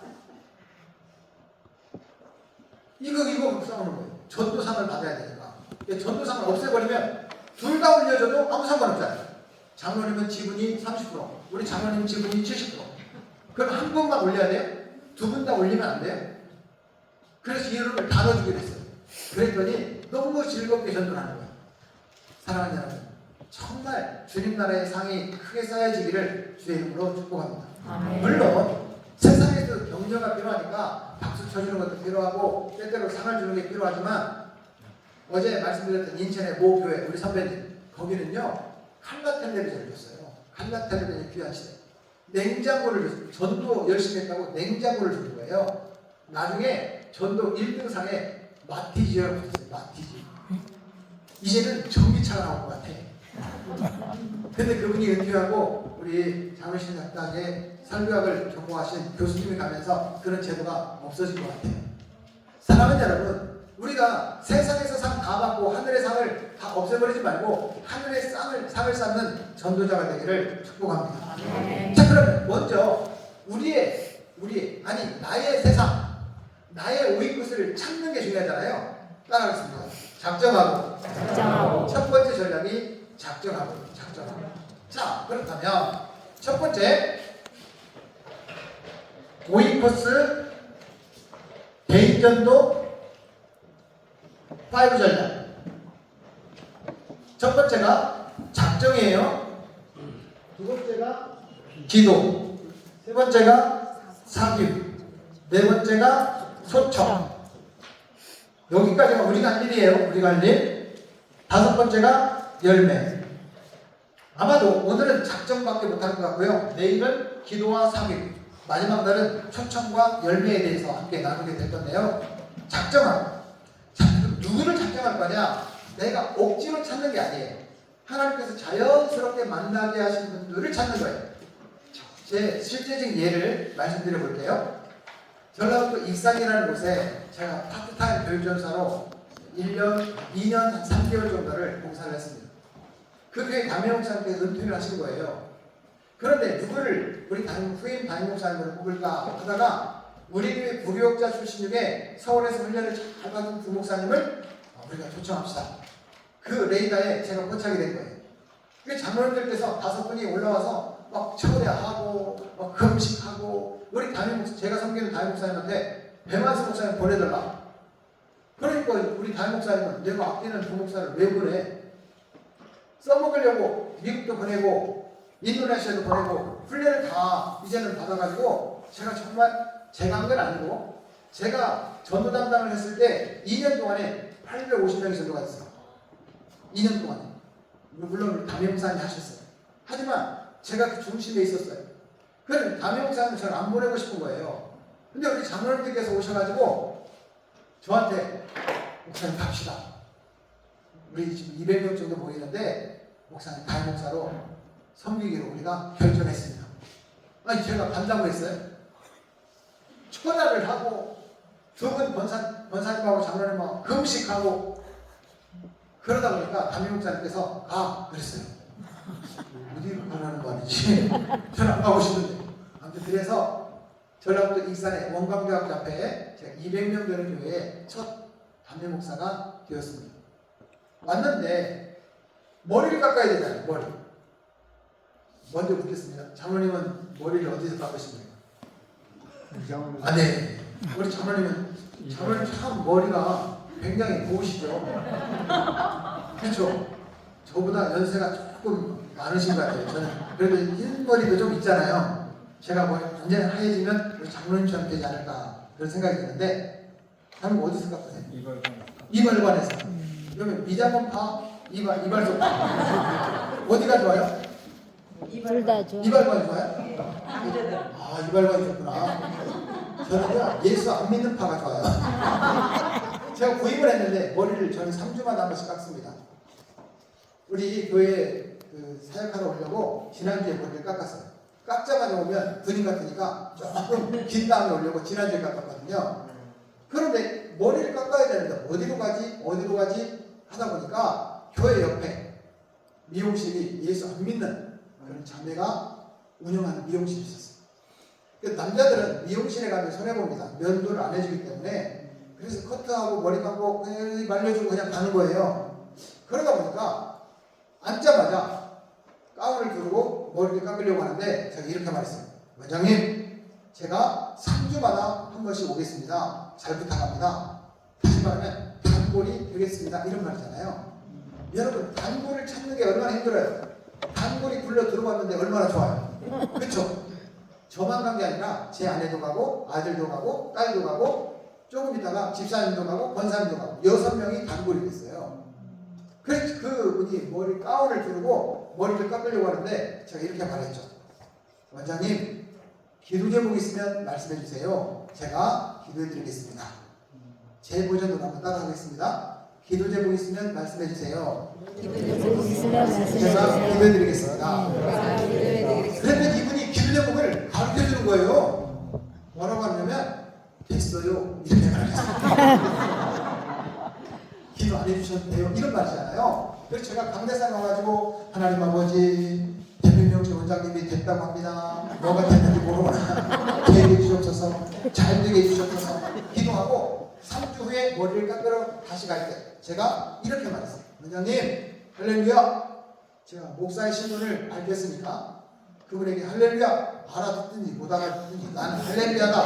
이거 싸우는 거예요. 전도상을 받아야 되니까. 전도상을 없애버리면 둘 다 올려줘도 아무 상관없잖아요. 장로님은 지분이 30%, 우리 장로님 지분이 70%. 그럼 한 분만 올려야 돼요? 두 분 다 올리면 안 돼요? 그래서 이 이름을 나눠주게 됐어요. 그랬더니 너무 즐겁게 전도를 하는 거예요. 사랑하는 여러분, 정말 주님 나라의 상이 크게 쌓여지기를 주의 이름으로 축복합니다. 물론 세상에도 격려가 필요하니까 박수 쳐주는 것도 필요하고 때때로 상을 주는 게 필요하지만 어제 말씀드렸던 인천의 모 교회 우리 선배님 거기는요 칼라 텔레비전을 줬어요. 칼라 텔레비전이 귀한 시대. 냉장고를 줬어요. 전도 열심히 했다고 냉장고를 준 거예요. 나중에 전도 1등상에 마티즈가 붙었어요. 마티즈. 이제는 전기차가 나올 것 같아. 근데 그분이 은퇴하고 우리 장로신 작당에 설교학을 전공하신 교수님이 가면서 그런 제도가 없어진 것 같아요. 사랑하는 여러분, 우리가 세상에서 상 다 받고 하늘의 상을 다 없애버리지 말고 하늘의 상을 쌓는 전도자가 되기를 축복합니다. 자, 그럼 먼저 나의 세상, 나의 오이코스를 찾는 게 중요하잖아요. 따라하겠습니다. 작정하고. 첫 번째 전략이 작정하고. 자, 그렇다면 첫 번째 오이코스 개인전도 5 전략. 첫 번째가 작정이에요. 두 번째가 기도. 세 번째가 사귐. 네 번째가 소청. 여기까지가 우리가 할 일이에요. 우리가 할 일. 다섯 번째가 열매. 아마도 오늘은 작정밖에 못할 것 같고요. 내일은 기도와 사귐. 마지막 날은 초청과 열매에 대해서 함께 나누게 될 건데요. 작정하고. 누구를 작정할 거냐? 내가 억지로 찾는 게 아니에요. 하나님께서 자연스럽게 만나게 하신 분들을 찾는 거예요. 제 실제적인 예를 말씀드려 볼게요. 전라북도 익산이라는 곳에 제가 파트타임 교육전사로 1년, 2년, 3개월 정도를 봉사를 했습니다. 그 교회 담임목사님께서 은퇴를 하신 거예요. 그런데 누구를 우리 후임 담임목사님으로 뽑을까 하다가 우리 교회 부교육자 출신 중에 서울에서 훈련을 잘 받은 부목사님을 우리가 초청합시다. 그 레이더에 제가 포착이 된 거예요. 그 장로님들께서 5분이 올라와서 막 철야하고 막 금식하고 우리 담임 목사, 제가 섬기는 담임 목사님한테 배만수 목사님 보내달라. 그러니까 우리 담임 목사님은 내가 아끼는 부목사를 왜 보내? 써먹으려고 미국도 보내고 인도네시아도 보내고 훈련을 다 이제는 받아가지고 제가 정말 제가 한 건 아니고 제가 전도 담당을 했을 때 2년 동안에 850명이 전도가 됐어요. 2년 동안에. 물론 담임 목사님이 하셨어요. 하지만 제가 그 중심에 있었어요. 그래서 담임 목사님은 저를 안 보내고 싶은 거예요. 근데 우리 장로님들께서 오셔가지고 저한테 목사님 갑시다. 우리 지금 200명 정도 모이는데 목사님 담임 목사로 섬기기로 우리가 결정했습니다. 아니 제가 간다고 했어요. 천하를 하고 두 분 권사님하고 장로님하고 금식하고 그러다 보니까 담임 목사님께서 가 그랬어요. 어디로 가라는 말이지? 저는 안 가고 싶은데. 아무튼 그래서 전라북도 익산의 원광대학교 앞에 제가 200명 되는 교회에 첫 담임 목사가 되었습니다. 왔는데 머리를 깎아야 되잖아요. 머리. 먼저 묻겠습니다. 장로님은 머리를 어디서 깎으십니까? 아, 네. 우리 장로님 참 머리가 굉장히 고우시죠? 그렇죠? 저보다 연세가 조금 많으신 것 같아요. 저는 그래도 흰 머리도 좀 있잖아요. 제가 뭐 완전히 하얘지면 우리 장로님처럼 되지 않을까 그런 생각이 드는데 장로님 어디서 깎으세요? 이발관에서. 그러면 미장원 파, 이발소 파. 어디가 좋아요? 둘 다 좋아. 이발관이 좋아요? 아, 이발관이 좋구나. 저는요, 예수 안 믿는 파가 좋아요. 제가 구입을 했는데, 머리를 저는 3주마다 한 번씩 깎습니다. 우리 교회 그 사역하러 오려고 지난주에 머리를 깎았어요. 깎자마자 오면 군인 같으니까 조금 긴 다음에 오려고 지난주에 깎았거든요. 그런데 머리를 깎아야 되는데, 어디로 가지? 하다 보니까 교회 옆에 미용실이 예수 안 믿는 그런 자매가 운영하는 미용실이 있었어요. 남자들은 미용실에 가면 손해봅니다. 면도를 안 해주기 때문에. 그래서 커트하고 머리 감고 그냥 말려주고 그냥 가는 거예요. 그러다 보니까 앉자마자 가운을 두르고 머리를 깎으려고 하는데 제가 이렇게 말했어요. 원장님, 제가 3주마다 한 번씩 오겠습니다. 잘 부탁합니다. 다시 말하면 단골이 되겠습니다. 이런 말이잖아요. 여러분, 단골을 찾는 게 얼마나 힘들어요. 단골이 굴러 들어왔는데 얼마나 좋아요. 그렇죠? 저만 간 게 아니라 제 아내도 가고 아들도 가고 딸도 가고 조금 있다가 집사님도 가고 권사님도 가고 6명이 단골이 됐어요. 그래서 그분이 머리 가운을 두르고 머리를 깎으려고 하는데 제가 이렇게 말했죠. 원장님, 기도 제목 있으면 말씀해 주세요. 제가 기도해 드리겠습니다. 제 버전으로 한번 따라하겠습니다. 기도 제목 있으면 말씀해 주세요. 제가 기도해 드리겠습니다. 그랬더니 이분이 기도 제목을 가르쳐 주는 거예요. 뭐라고 하냐면 됐어요. 이렇게 말했어요. 기도 안 해주셔도 돼요. 이런 말이잖아요. 그래서 제가 강대상 와가지고 하나님 아버지 대표명제 원장님이 됐다고 합니다. 뭐가 됐는지 모르거나 되게 해주셔서 잘 되게 해주셔서 기도하고 3주 후에 머리를 깎으러 다시 갈 때 제가 이렇게 말했어요. 원장님, 할렐루야. 제가 목사의 신분을 밝혔으니까 그분에게 할렐루야 알아듣든지 못 알아듣든지 나는 할렐루야다.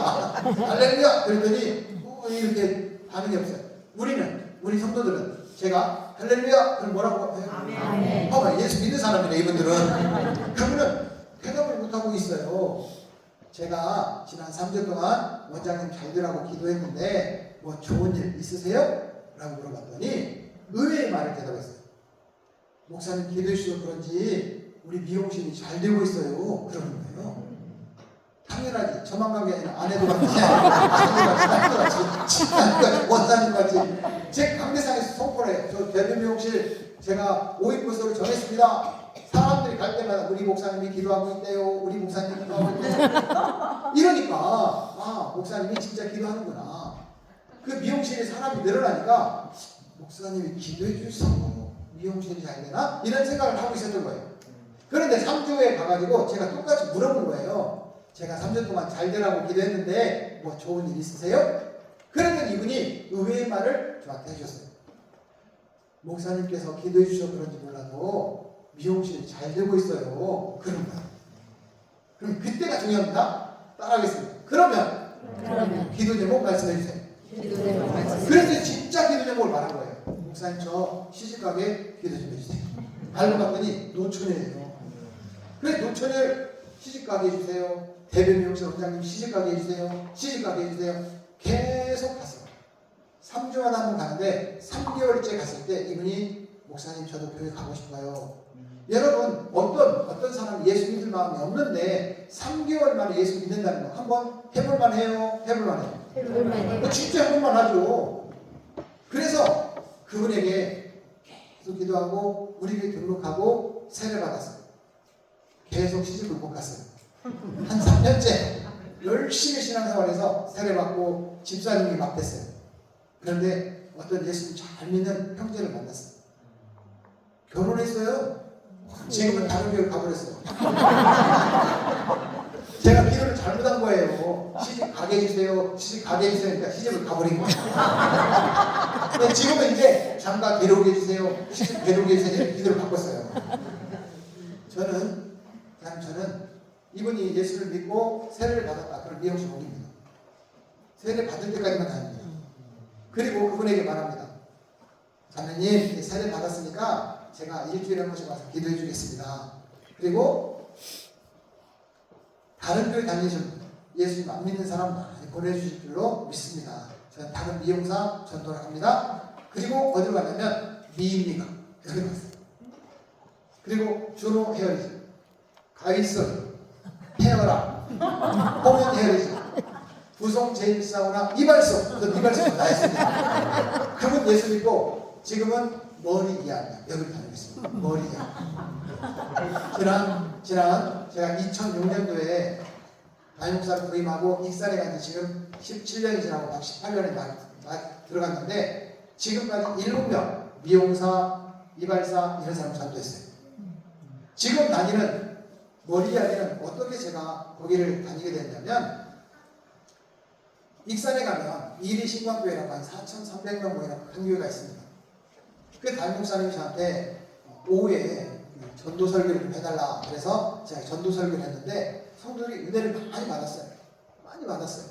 할렐루야. 그랬더니 이렇게 반응이 없어요. 우리 성도들은 제가 할렐루야 그럼 뭐라고 해요? 아멘. 봐봐, 예수 믿는 사람이네 이분들은. 그분은 대답을 못하고 있어요. 제가 지난 3주 동안 원장님 잘 되라고 기도했는데 뭐 좋은 일 있으세요? 라고 물어봤더니 의외의 말을 대답했어요. 목사님 기도해 주셔서 그런지 우리 미용실이 잘 되고 있어요. 그러는 거예요. 당연하지. 저만 간 게 아니라 아내도 같이, 아내도 같이, 집사님 같이, 원사님 같이. 제 강대상에서 선포를 해요. 저 대변 미용실 제가 5인부서로 정했습니다. 사람들이 갈 때마다 우리 목사님이 기도하고 있대요. 우리 목사님이 기도하고 있대요. 이러니까 아, 목사님이 진짜 기도하는구나. 그 미용실에 사람이 늘어나니까 목사님이 기도해 주셔서 미용실이 잘 되나? 이런 생각을 하고 있었던 거예요. 그런데 3주에 가가지고 제가 똑같이 물어본 거예요. 제가 3주 동안 잘 되라고 기도했는데 뭐 좋은 일 있으세요? 그랬더니 이분이 의외의 말을 저한테 해줬어요. 목사님께서 기도해 주셔서 그런지 몰라도 미용실이 잘 되고 있어요. 그런 거예요. 그럼 그때가 중요합니다. 따라하겠습니다. 그러면 기도 제목 말씀해 주세요. 그래서 진짜 기도 제목을 말한 거예요. 목사님 저 시집가게 기도 좀 해주세요. 알고 봤더니 노처녀예요. 그래서 노처녀 시집가게 해주세요. 대변미용실 원장님 시집가게 해주세요. 시집가게 해주세요. 계속 갔어요. 3주마다 한 번 가는데 3개월째 갔을 때 이분이 목사님 저도 교회 가고 싶어요. 여러분 어떤 사람이 예수 믿을 마음이 없는데 3개월 만에 예수 믿는다는 거 한번 해볼만 해요? 해볼만 해요? 진짜 해볼만 하죠. 그래서 그분에게 계속 기도하고 우리 교회 등록하고 세례 받았어요. 계속 시집을 못 갔어요. 한 3년째 열심히 신앙생활해서 세례 받고 집사님이 막 됐어요. 그런데 어떤 예수님 잘 믿는 형제를 만났어요. 결혼했어요. 지금은 다른 교회 가버렸어요. 제가 기도를 잘못한 거예요. 시집 가게 해주세요. 시집 가게 해주세요. 그러니까 시집을 가버린 거예요. 근데 지금은 이제 장가 데려오게 해주세요. 시집 데려오게 해주세요. 기도를 바꿨어요. 저는 이분이 예수를 믿고 세례를 받았다. 그럼 미용실 옮깁니다. 세례 받을 때까지만 다닙니다. 그리고 그분에게 말합니다. 자매님 세례 받았으니까 제가 일주일에 한 번씩 와서 기도해 주겠습니다. 그리고 다른 교회 다니신 예수님 안 믿는 사람 많이 보내주실 줄로 믿습니다. 저는 다른 미용사 전도를 합니다. 그리고 어디로 가냐면 미입니까? 여기 갔어요. 그리고 준호 헤어리즈, 가이스 헤어라, 홍현 헤어리즈, 부성 제임스 사우나 이발소, 저 이발소 다 했습니다. 그분 예수 믿고 지금은 머리 이야기야. 여기 다니고 있습니다. 머리 이야기. 지난 제가 2006년도에 담임목사를 부임하고 익산에 간 지 지금 17년이 지나고 막 18년에 들어갔는데 지금까지 7명 미용사, 이발사 이런 사람 전도했어요. 지금 다니는 머리 이야기는 어떻게 제가 거기를 다니게 됐냐면 익산에 가면 이리 신광교회라고 한 4,300명 모이는 큰 교회가 있습니다. 그 담임목사님이 저한테 오후에 전도 설교를 좀 해달라 그래서 제가 전도 설교를 했는데 성도들이 은혜를 많이 받았어요. 많이 받았어요.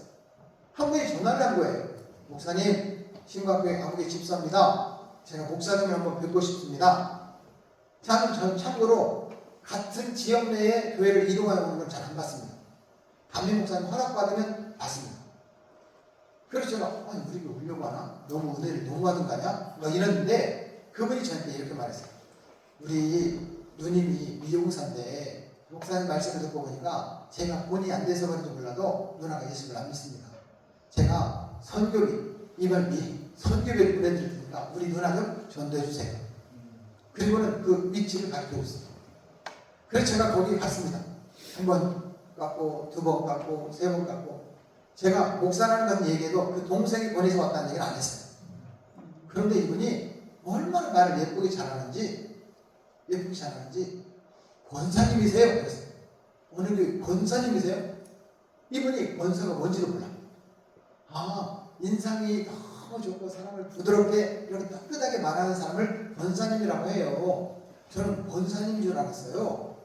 한 분이 전화를 한 거예요. 목사님 신광교회 아무개 집사입니다. 제가 목사님을 한번 뵙고 싶습니다. 저는 참고로 같은 지역 내에 교회를 이동하는 건 잘 안 받습니다. 담임 목사님 허락받으면 받습니다. 그래서 제가 아니 우리 교회 오려고 하나? 너무 은혜를 너무 받은 거 아니야? 막 이랬는데 그분이 저한테 이렇게 말했어요. 우리 누님이 미용사인데 목사님 말씀을 듣고 보니까 제가 본이 안 돼서 그런지 몰라도 누나가 예수를 안 믿습니다. 제가 선교비 이번 미 선교비를 보내드릴 테니까 우리 누나 좀 전도해 주세요. 그리고는 그 위치를 가르쳐 줬어요. 그래서 제가 거기 갔습니다. 한 번 갔고 두 번 갔고 세 번 갔고 제가 목사라는 얘기해도 그 동생이 보내서 왔다는 얘기는 안 했어요. 그런데 이분이 얼마나 나를 예쁘게 잘하는지 권사님이세요? 그랬어요. 어느 교회 권사님이세요? 이분이 권사가 뭔지도 몰라. 아 인상이 너무 좋고 사람을 부드럽게 이렇게 따뜻하게 말하는 사람을 권사님이라고 해요. 저는 권사님인 줄 알았어요.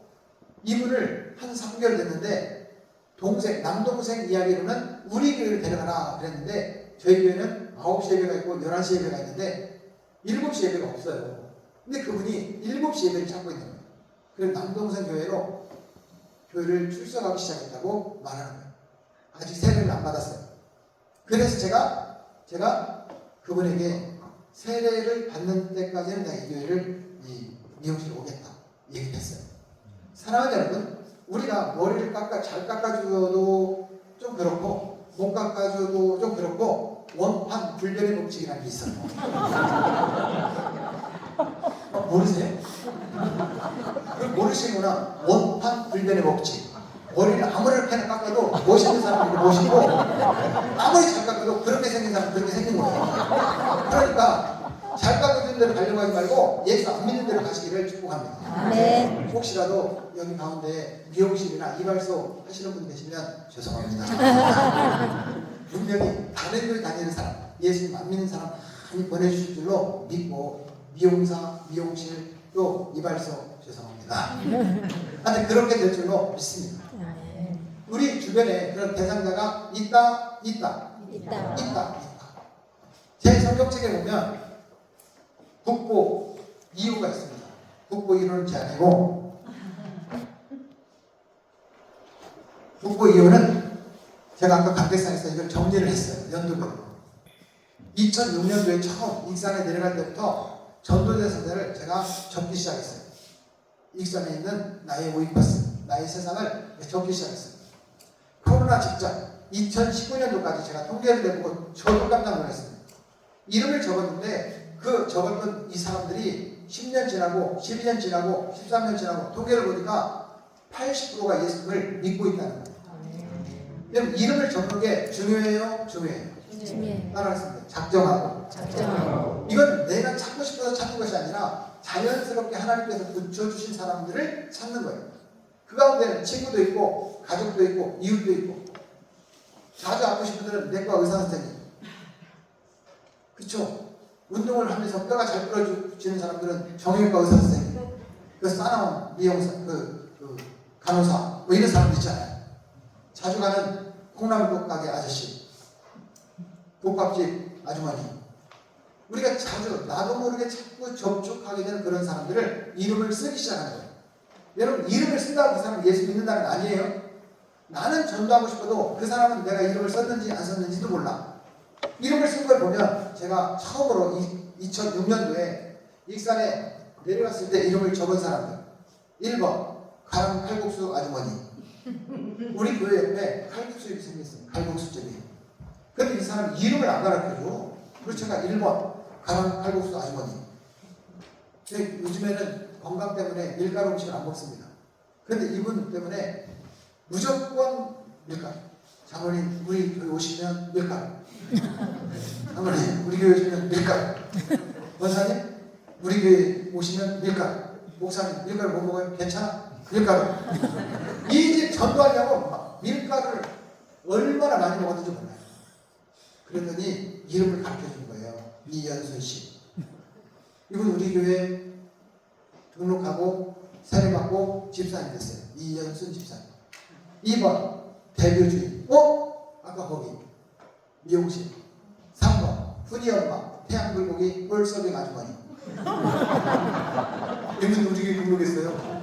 이분을 한 3개월 됐는데 남동생 이야기로는 우리 교회를 데려가라 그랬는데 저희 교회는 9시 예배가 있고 11시 예배가 있는데 7시 예배가 없어요. 근데 그분이 7시 예배를 찾고 있는 거예요. 그래서 남동생 교회로 교회를 출석하기 시작했다고 말하는 거예요. 아직 세례를 안 받았어요. 그래서 제가 그분에게 세례를 받는 때까지는 내가 이 교회를 미용실에 오겠다 얘기했어요. 사랑하는 여러분, 우리가 머리를 잘 깎아줘도 좀 그렇고 못 깎아줘도 좀 그렇고 원판 불변의 법칙이라는 게 있어요. 모르세요? 모르시구나. 원판 불변의 법칙. 머리를 아무렇게나 깎아도 멋있는 사람은 멋있고 아무리 잘 깎아도 그렇게 생긴 사람은 그렇게 생긴 거예요. 그러니까 잘 깎아주는 대로 가려고 하지 말고 예수 안 믿는 대로 가시기를 축복합니다. 네. 혹시라도 여기 가운데 미용실이나 이발소 하시는 분 계시면 죄송합니다. 분명히 다른 교회 다니는 사람, 예수님 안 믿는 사람 많이 보내주실 줄로 믿고 미용사, 미용실, 또 이발소 죄송합니다. 하여튼 그렇게 될 줄로 믿습니다. 우리 주변에 그런 대상자가 있다. 제 성경책에 보면 국보 2호가 있습니다. 국보 1호는 제 아니고 국보 2호는 제가 아까 강대상에서 이걸 정리를 했어요. 연도별로. 2006년도에 처음 익산에 내려갈 때부터 전도대사들을 제가 적기 시작했어요. 익산에 있는 나의 오이퍼스, 나의 세상을 적기 시작했어요. 코로나 직전 2019년도까지 제가 통계를 내보고 저도 깜짝 놀랐습니다. 이름을 적었는데 그 적었던 이 사람들이 10년 지나고 12년 지나고 13년 지나고 통계를 보니까 80%가 예수님을 믿고 있다는 거예요. 그럼 이름을 적는 게 중요해요? 중요해요. 따라하겠습니다. 작정하고. 이건 내가 찾고 싶어서 찾는 것이 아니라 자연스럽게 하나님께서 붙여주신 사람들을 찾는 거예요. 그 가운데는 친구도 있고 가족도 있고 이웃도 있고 자주 아프신 분들은 내과 의사 선생님, 그렇죠? 운동을 하면서 뼈가 잘 부러지는 사람들은 정형외과 의사 선생님, 그 싸나운 미용사, 간호사 뭐 이런 사람들 있잖아요. 자주 가는 콩나물국 가게 아저씨, 국밥집 아주머니, 우리가 자주 나도 모르게 자꾸 접촉하게 되는 그런 사람들을 이름을 쓰기 시작하는 거예요. 여러분, 이름을 쓴다고 그 사람은 예수 믿는다는 게 아니에요. 나는 전도하고 싶어도 그 사람은 내가 이름을 썼는지 안 썼는지도 몰라. 이름을 쓴 걸 보면 제가 처음으로 2006년도에 익산에 내려갔을 때 이름을 적은 사람들 1번 가람 칼국수 아주머니. 우리 교회 옆에 칼국수집이 생겼어요. 칼국수집이. 근데 이 사람 이름을 안 가르쳐줘. 그래서 제가 1번 가람 칼국수 아주머니. 근데 요즘에는 건강 때문에 밀가루 음식을 안 먹습니다. 그런데 이분 때문에 무조건 밀가루. 장로님 우리 교회 오시면 밀가루. 장로님 우리 교회 오시면 밀가루. 원사님 우리 교회 오시면 밀가루. 목사님 밀가루 못 먹어요? 괜찮아? 밀가루. 이 집 전도하려고 막 밀가루를 얼마나 많이 먹었는지 몰라요. 그랬더니 이름을 가르쳐준 거예요. 이연순 씨. 이분 우리 교회 등록하고 세례받고 집사님 됐어요. 이연순 집사님. 2번 대교주인. 아까 거기 미용실. 3번 훈이 엄마 태양불고기 꿀서빙 아주머니. 이분 우리 교회 등록했어요.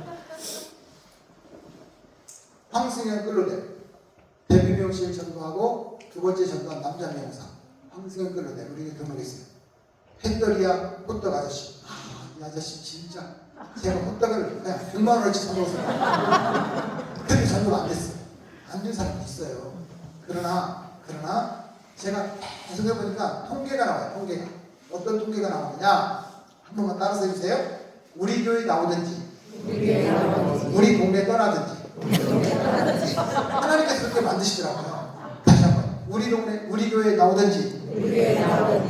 황승현 끌로대 데뷔 미용실 전도하고 두 번째 전도한 남자 미용사 황승현 끌로대 우리 교회 등록했어요. 팬더리아 호떡 아저씨. 이 아저씨 진짜 제가 호떡을 그냥 100만 원어치 사먹었어요. 근데 전도가 안 됐어요. 안 된 사람이 있어요. 그러나 제가 계속 해보니까 통계가 나와요. 통계가. 어떤 통계가 나오느냐 한 번만 따라서 해주세요. 우리 교회 나오든지 우리 동네 떠나든지 하나님께서 그렇게 만드시더라고요. 다시 한번 우리 교회 나오든지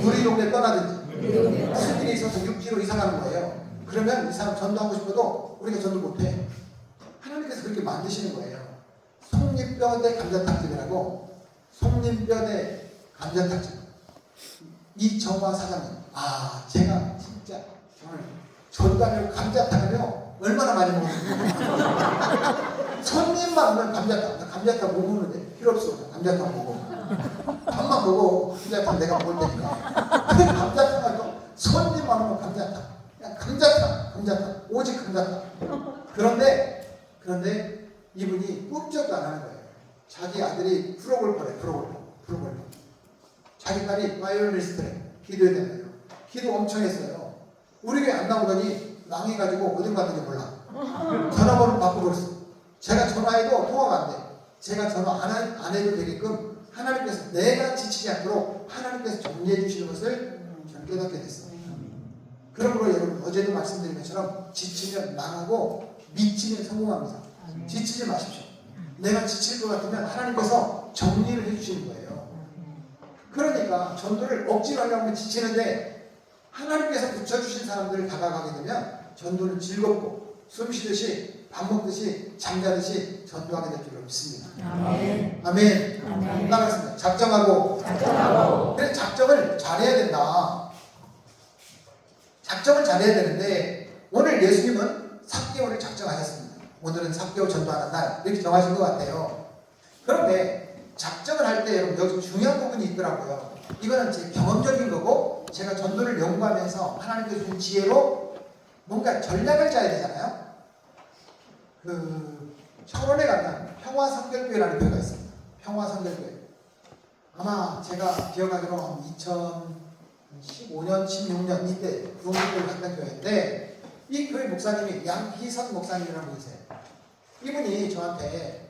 우리 동네 떠나든지 무슨 일이 있어서 육지로 이사 가는 거예요. 그러면 이 사람 전도하고 싶어도 우리가 전도 못해. 하나님께서 그렇게 만드시는 거예요. 속립뼈대 감자탕집이라고. 속립뼈대 감자탕집. 이정화 사장님. 제가 진짜 정말 전도하려고 감자탕을요 얼마나 많이 먹었는지. 손님만 오면 감자탕. 나 감자탕 못 먹는데 필요 없어. 감자탕 먹어. 밥만 먹어. 감자탕 내가 먹을 테니까. 근데 감자탕을 또 손님만 오면 감자탕. 그냥 감자탕. 오직 감자탕. 그런데 이분이 꿈쩍도 안 하는 거예요. 자기 아들이 프로골퍼래. 프로골퍼. 자기 딸이 바이올리니스트래. 기도해야 된대요. 기도 엄청 했어요. 우리 교회 안 나오더니 망해가지고 어딜 갔는지 몰라. 전화번호 바꿔버렸어. 제가 전화해도 통화가 안 돼. 제가 전화 안 해도 되게끔 하나님께서 내가 지치지 않도록 하나님께서 정리해 주시는 것을 저는 깨닫게 됐어요. 그러므로 여러분 어제도 말씀드린 것처럼 지치면 망하고 미치면 성공합니다. 지치지 마십시오. 내가 지칠 것 같으면 하나님께서 정리를 해주시는 거예요. 그러니까 전도를 억지로 하려고 하면 지치는데 하나님께서 붙여주신 사람들을 다가가게 되면 전도는 즐겁고 숨쉬듯이 밥 먹듯이 잠자듯이 전도하게 될 줄로 믿습니다. 아멘. 아멘. 아멘. 따라하겠습니다. 작정하고. 그래, 작정을 잘해야 된다. 작정을 잘해야 되는데 오늘 예수님은 3개월을 작정하셨습니다. 오늘은 3개월 전도하는 날 이렇게 정하신 것 같아요. 그런데 작정을 할 때 여러분 여기 중요한 부분이 있더라고요. 이거는 제 경험적인 거고 제가 전도를 연구하면서 하나님께서 준 지혜로 뭔가 전략을 짜야 되잖아요. 그 철원에 가면 평화성결교회라는 교회가 있습니다. 평화성결교회. 아마 제가 기억하기로 2015년, 16년 이때 교회를 갔던 교회인데 이 교회 목사님이 양희선 목사님이라고 계세요. 이분이 저한테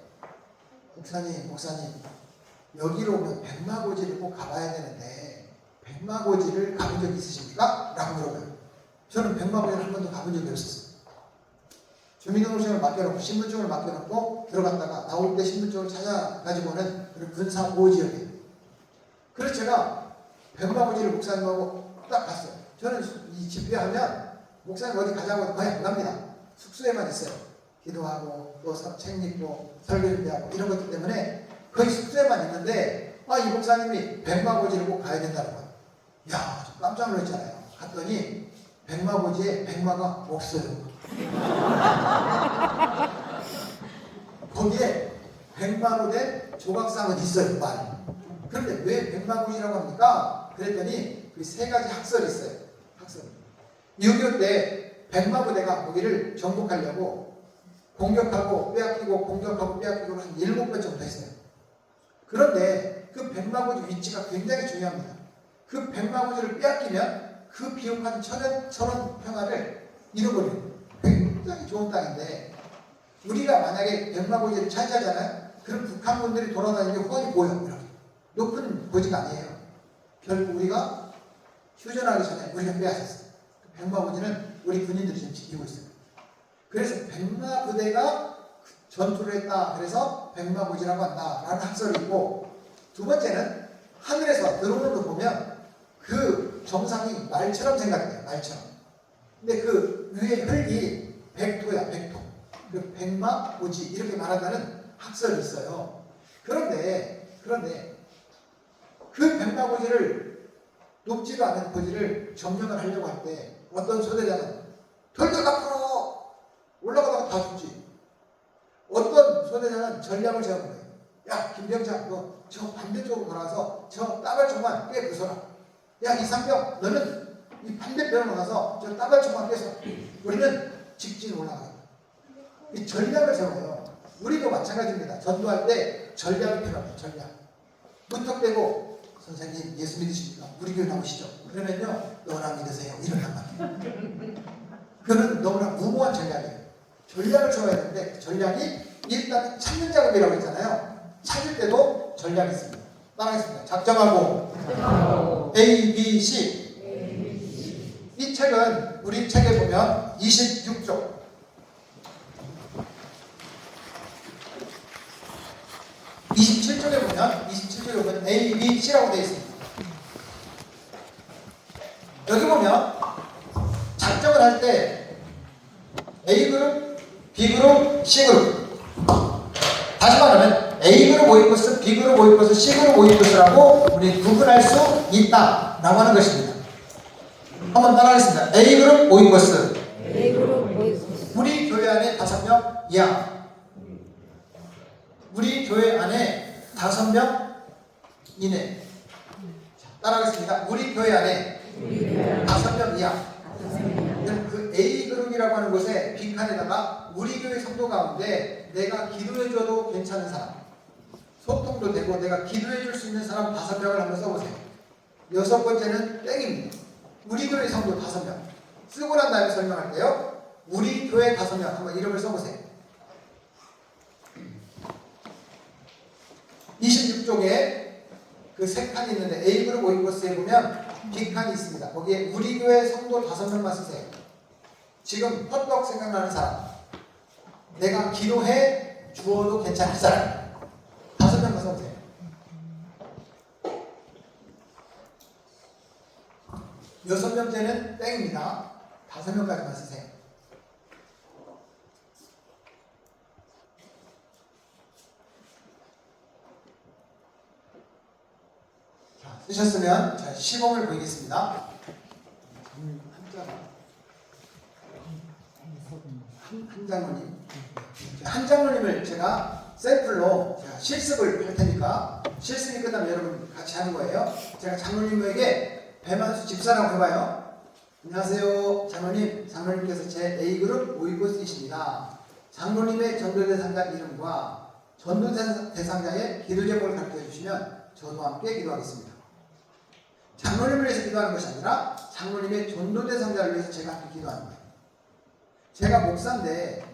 목사님 여기로 오면 백마고지를 꼭 가봐야 되는데 백마고지를 가본 적 있으십니까? 라고 물어봐요. 저는 백마고지를 한 번도 가본 적이 없었어요. 주민등록증을 맡겨놓고 신분증을 맡겨놓고 들어갔다가 나올 때 신분증을 찾아가지고는 군사보호지역이에요. 그래서 제가 백마고지를 목사님하고 딱 갔어요. 저는 이 집회하면 목사님 어디 가자고 거의 안 갑니다. 숙소에만 있어요. 기도하고 또 책 읽고 설교 준비하고 이런 것들 때문에 거의 숙소에만 있는데 이 목사님이 백마고지를 꼭 가야 된다는 거예요. 이야, 저 깜짝 놀랐잖아요. 갔더니 백마고지에 백마가 없어요. 거기에 백마로 된 조각상은 있어요. 말. 그런데 왜 백마고지라고 합니까? 그랬더니 그 세 가지 학설이 있어요. 학설. 6.25 때 백마부대가 거기를 정복하려고 공격하고 빼앗기고 공격하고 빼앗기고 한 7번 정도 했어요. 그런데 그 백마고지 위치가 굉장히 중요합니다. 그 백마고지를 빼앗기면 그 비옥한 천원 평화를 잃어버려요. 굉장히 좋은 땅인데 우리가 만약에 백마고지를 차지하잖아요. 그럼 북한군들이 돌아다니는 게 훤히 보여. 이렇게 높은 고지가 아니에요. 결국 우리가 휴전하기 전에 우리가 빼앗았어요. 그 백마고지는 우리 군인들이 지금 지키고 있어요. 그래서 백마부대가 전투를 했다. 그래서 백마고지라고 한다. 라는 학설이 있고, 두 번째는 하늘에서 드론으로 보면 그 정상이 말처럼 생각돼요. 말처럼. 근데 그 위에 흙이 백토야. 백토. 그 백마고지 이렇게 말한다는 학설이 있어요. 그런데 그 백마고지를 높지도 않은 고지를 점령을 하려고 할 때 어떤 소대장은 돌격 앞으로 올라가다가 다 죽지. 어떤 소대장은 전략을 세운 거예요. 야, 김병장, 너 저 반대쪽으로 돌아가서 저 따발총만 꽤 부숴라. 야, 이상병, 너는 이 반대편으로 가서 저 따발총만 깨서 우리는 직진 올라가겠다. 이 전략을 세워요. 우리도 마찬가지입니다. 전도할 때 전략이 필요합니다. 전략. 문턱대고 선생님 예수 믿으십니까? 우리 교회 나오시죠? 그러면요, 너나 믿으세요. 이런단 말이에요. 그는 너무나 무모한 전략이에요. 전략을 세워야 되는데 그 전략이 일단 찾는 작업이라고 했잖아요. 찾을 때도 전략이 있습니다. 따라하겠습니다. 작정하고 A, B, C. 이 책은 우리 책에 보면 26쪽 27쪽에 보면 A, B, C라고 되어 있습니다. 여기 보면 작정을 할 때 A그룹, B그룹, C그룹. 다시 말하면 A그룹 오이코스, B그룹 오이코스, C그룹 오이코스라고 우리 구분할 수 있다라고 하는 것입니다. 한번 따라하겠습니다. A그룹 오이코스. 우리 교회 안에 5명 이하. 우리 교회 안에 5명 이내. 따라하겠습니다. 우리 교회 안에 5명 이하. 그 A그룹이라고 하는 곳에 빈칸에다가 우리 교회 성도 가운데 내가 기도해줘도 괜찮은 사람, 소통도 되고 내가 기도해줄 수 있는 사람 5명을 한번 써보세요. 6번째는 땡입니다. 우리 교회 성도 5명. 쓰고 난 다음에 설명할게요. 우리 교회 5명 한번 이름을 써보세요. 26쪽에 그 세 칸이 있는데 A그룹 오이코스에 보면 빈칸이 있습니다. 거기에 우리 교회 성도 5명만 쓰세요. 지금 헛떡 생각나는 사람, 내가 기도해 주어도 괜찮은 사람 5명만 써보세요. 여섯 번째는 땡입니다. 5명까지만 쓰세요. 쓰셨으면 자, 시범을 보이겠습니다. 한장로님, 한장로님을 제가 샘플로 제가 실습을 할 테니까 실습이 끝나면 여러분 같이 하는 거예요. 제가 장로님에게 배만수 집사라고 해봐요. 안녕하세요, 장로님. 장로님께서 제 A그룹 모의고스이십니다. 장로님의 전도대상자 이름과 전도대상자의 기도 제목을 가르쳐 주시면 저도 함께 기도하겠습니다. 장로님을 위해서 기도하는 것이 아니라 장로님의 전도대상자를 위해서 제가 함께 기도하는 거예요. 제가 목사인데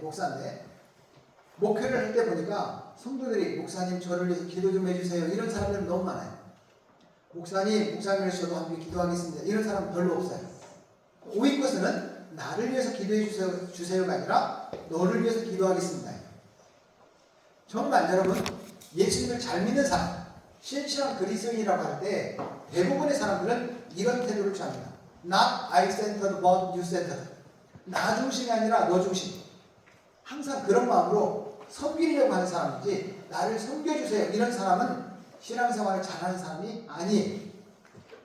목회를 할 때 보니까 성도들이 목사님 저를 위해서 기도 좀 해주세요 이런 사람들은 너무 많아요. 목사님을 위해서 저도 함께 기도하겠습니다 이런 사람은 별로 없어요. 오이코스는 나를 위해서 기도해 주세요가 아니라 너를 위해서 기도하겠습니다. 정말 여러분 예수님을 잘 믿는 사람, 신실한 그리스도인이라고 할 때 대부분의 사람들은 이런 태도를 취합니다. Not I centered but you centered. 나 중심이 아니라 너 중심. 항상 그런 마음으로 섬기려고 하는 사람이지 나를 섬겨주세요 이런 사람은 신앙생활을 잘하는 사람이 아니에요.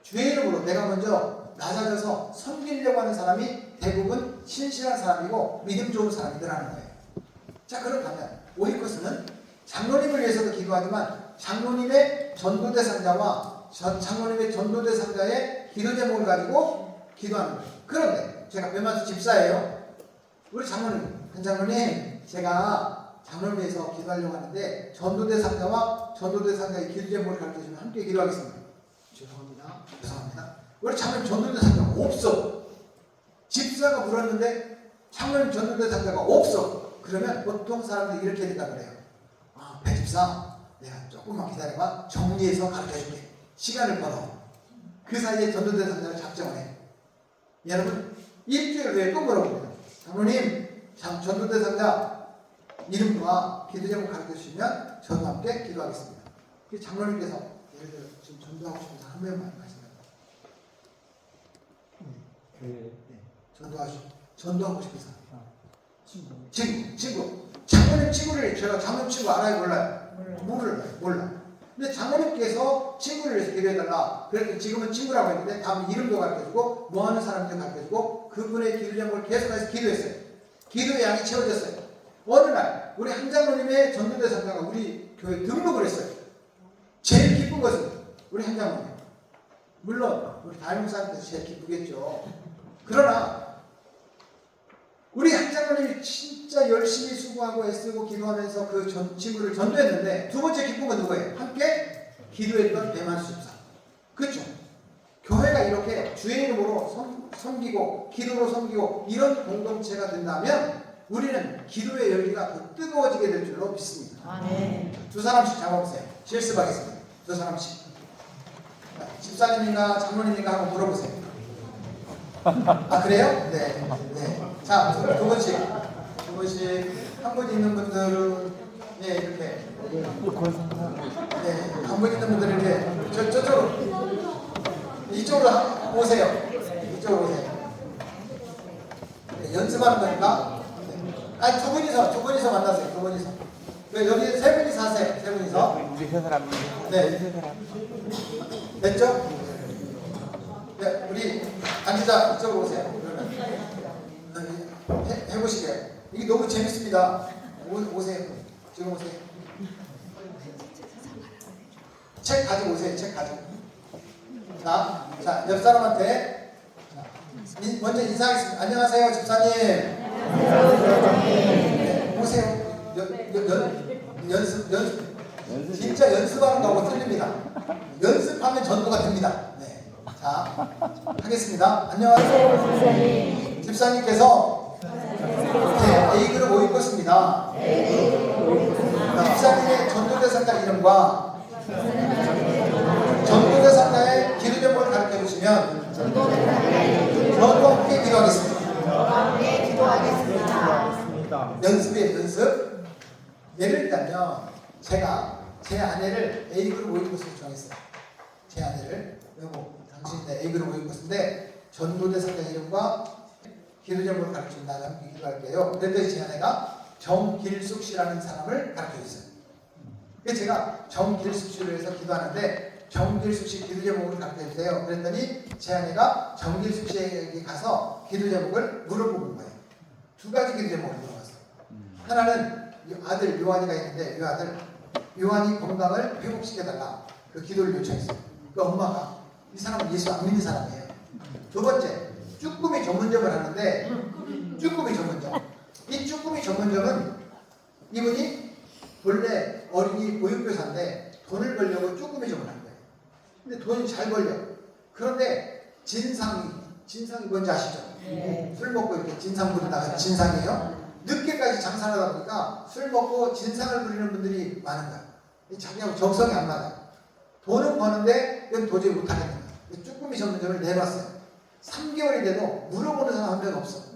주의 이름으로 내가 먼저 낮아져서 섬기려고 하는 사람이 대부분 신실한 사람이고 믿음 좋은 사람이더라는 거예요. 자, 그렇다면 오이코스는 장로님을 위해서도 기도하지만 장로님의 전도대상자와 장로님의 전도대상자의 기도 제목을 가지고 기도하는 거예요. 그런데 제가 배만수 집사예요. 우리 장로님, 한 장로님, 제가 장로를 위해서 기도하려고 하는데 전도대상자와 전도대상자의 기도 제목을 가르쳐주면 함께 기도하겠습니다. 죄송합니다. 우리 장로님 전도대상자가 없어. 집사가 물었는데 장로님 전도대상자가 없어. 그러면 보통 사람들이 이렇게 된다 그래요. 아, 배 집사, 내가 조금만 기다려봐. 정리해서 가르쳐줄게. 시간을 벌어. 그 사이에 전도대상자를 작정을 해. 여러분, 일주일 후에 또 물어봅니다. 장로님, 전도대상자 이름과 기도 제목 가르쳐주시면 저도 함께 기도하겠습니다. 장로님께서 예를 들어 지금 전도하고 싶은 사람 한 명만 말씀해요. 전도하고 싶은 사람. 친구. 장로님 친구를 제가 장로님 친구 알아요, 몰라요? 몰라. 근데 장로님께서 친구를 위해서 기도해달라. 그래서 지금은 친구라고 했는데 다음 이름도 가르쳐주고 뭐 하는 사람도 가르쳐주고 그분의 기도 제목을 계속해서 기도했어요. 기도의 양이 채워졌어요. 어느 날 우리 한 장로님의 전도대상자가 우리 교회에 등록을 했어요. 제일 기쁜 것은 우리 한 장로님. 물론 우리 담임목사님께서 제일 기쁘겠죠. 그러나 우리 한 장로님이 진짜 열심히 수고하고 애쓰고 기도하면서 그 친구를 전도했는데 두 번째 기쁜 건 누구예요? 함께 기도했던 배만수 집사. 그렇죠? 교회가 이렇게 주의 이름으로 섬기고 기도로 섬기고 이런 공동체가 된다면 우리는 기도의 열기가 더 뜨거워지게 될 줄로 믿습니다. 아, 네. 두 사람씩 잡아보세요. 실습하겠습니다. 두 사람씩. 집사님인가 장로님인가 한번 물어보세요. 아, 그래요? 네. 자, 두 분씩 한 분 있는 분들은 네, 이렇게 한 분 있는 분들은 이렇게 저쪽으로 이쪽으로 오세요. 네, 연습하는 거니까. 아니, 두 분이서 만나세요. 두 분이서. 여기 세 분이서 하세요. 세 분이서. 우리 세 사람. 네. 됐죠? 네, 우리 앉으자. 이쪽으로 오세요. 그러면 해보시게요. 이게 너무 재밌습니다. 오세요. 지금 오세요. 책 가지고 오세요. 책 가지고. 자, 옆 사람한테 먼저 인사하겠습니다. 안녕하세요, 집사님. 네, 오세요. 연습. 진짜 연습하는 거하고 틀립니다. 연습하면 전도가 됩니다. 네. 자, 하겠습니다. 안녕하세요, 집사님께서 A그룹 오이코스입니다. 집사님의 전도대상자 이름과 전도대상자의 기도 제목을 가르쳐 주시면 저도 함께 기도하겠습니다. 연습이에요, 연습. 예를 들면 제가 제 아내를 A그룹 오이코스로 정했어요. 제 아내를 여보, 당신이 A그룹 오이코스인데 전도대상자 이름과 기도 제목을 가르쳐준다. 함께 기도할게요. 그랬더니 제 아내가 정길숙 씨라는 사람을 가르쳐줬어요. 그래서 제가 정길숙 씨를 위해서 기도하는데 정길숙 씨 기도 제목을 갖다 주세요. 그랬더니 제 아내가 정길숙 씨에게 가서 기도 제목을 물어보는 거예요. 두 가지 기도 제목을 물어봤어요. 하나는 아들 요한이가 있는데 이 아들 요한이 건강을 회복시켜달라. 그 기도를 요청했어요. 그 엄마가 이 사람은 예수 안 믿는 사람이에요. 두 번째, 쭈꾸미 전문점을 하는데 쭈꾸미 전문점. 이 쭈꾸미 전문점은 이분이 원래 어린이 보육교사인데 돈을 벌려고 쭈꾸미점을 한 거예요. 근데 돈이 잘 벌려. 그런데 진상이 뭔지 아시죠? 네. 술 먹고 이렇게 진상 부리다가 진상이에요. 늦게까지 장사를 하다 보니까 술 먹고 진상을 부리는 분들이 많은 거야. 자기하고 적성이 안 맞아. 돈은 버는데 이건 도저히 못하겠는 거야. 쭈꾸미 전문점을 내놨어요. 3개월이 돼도 물어보는 사람 한 명 없어.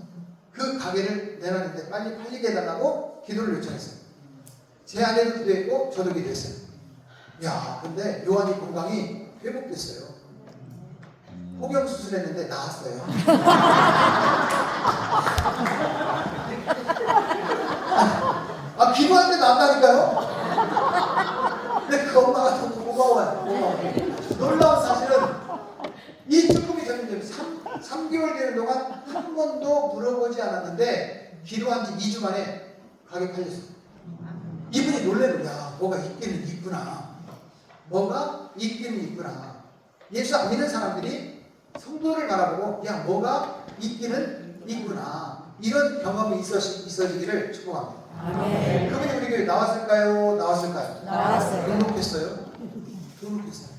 그 가게를 내놨는데 빨리 팔리게 해달라고 기도를 요청했어요. 제 아내도 기도했고 저도 기도했어요. 야, 근데 요한이 건강이 회복됐어요. 폭경 수술했는데 나았어요. 기도하는데 나온다니까요? 근데 그 엄마가 너무 고마워요. 놀라운 사실은 이 쭈꾸미 전문점이 3개월 되는 동안 한 번도 물어보지 않았는데 기도한 지 2주 만에 가게 팔렸어요. 이분이 놀래는 거야. 뭐가 있기는 있구나. 뭐가 있기는 있구나. 예수 안 믿는 사람들이 성도를 바라보고 야 뭐가 있기는 있구나. 이런 경험이 있어지기를 축복합니다. 아멘. 그분이 우리 교회 나왔을까요? 나왔어요. 등록했어요.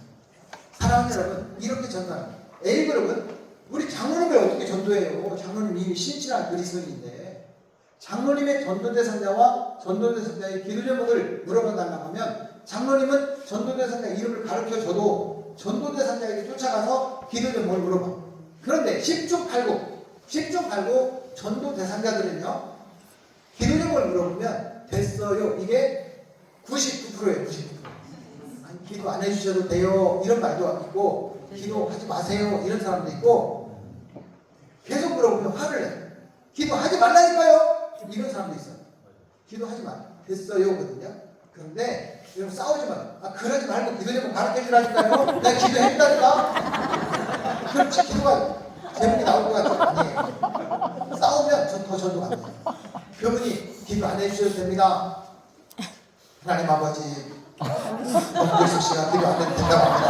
사랑하는 여러분, 이렇게 전도합니다. A그룹은 우리 장로님을 어떻게 전도해요? 장로님 이미 신실한 그리스도인인데 장로님의 전도 대상자와 전도 대상자의 기도 제목을 물어봐달라고 하면 장로님은 전도 대상자 이름을 가르쳐줘도 전도 대상자에게 쫓아가서 기도 제목을 물어봐. 그런데 10중 8구 전도 대상자들은요 기도 제목을 물어보면 됐어요. 이게 99%예요. 99%. 아니, 기도 안 해주셔도 돼요. 이런 말도 있고 기도하지 마세요. 이런 사람도 있고 계속 물어보면 화를 내. 기도하지 말라니까요. 이런 사람도 있어요. 기도하지 마. 됐어요거든요. 그런데 여러분 싸우지 마요. 그러지 말고 기도 제목 가르쳐주라니까요. 내가 기도했다니까. 그렇지 기도가 제목이 나올 것 같지 아니에요. 싸우면 더 전도가 안 돼요. 그분이 기도 안 해주셔도 됩니다. 하나님 아버지 정길숙 씨가 기도 안 해도 된다고 합니다.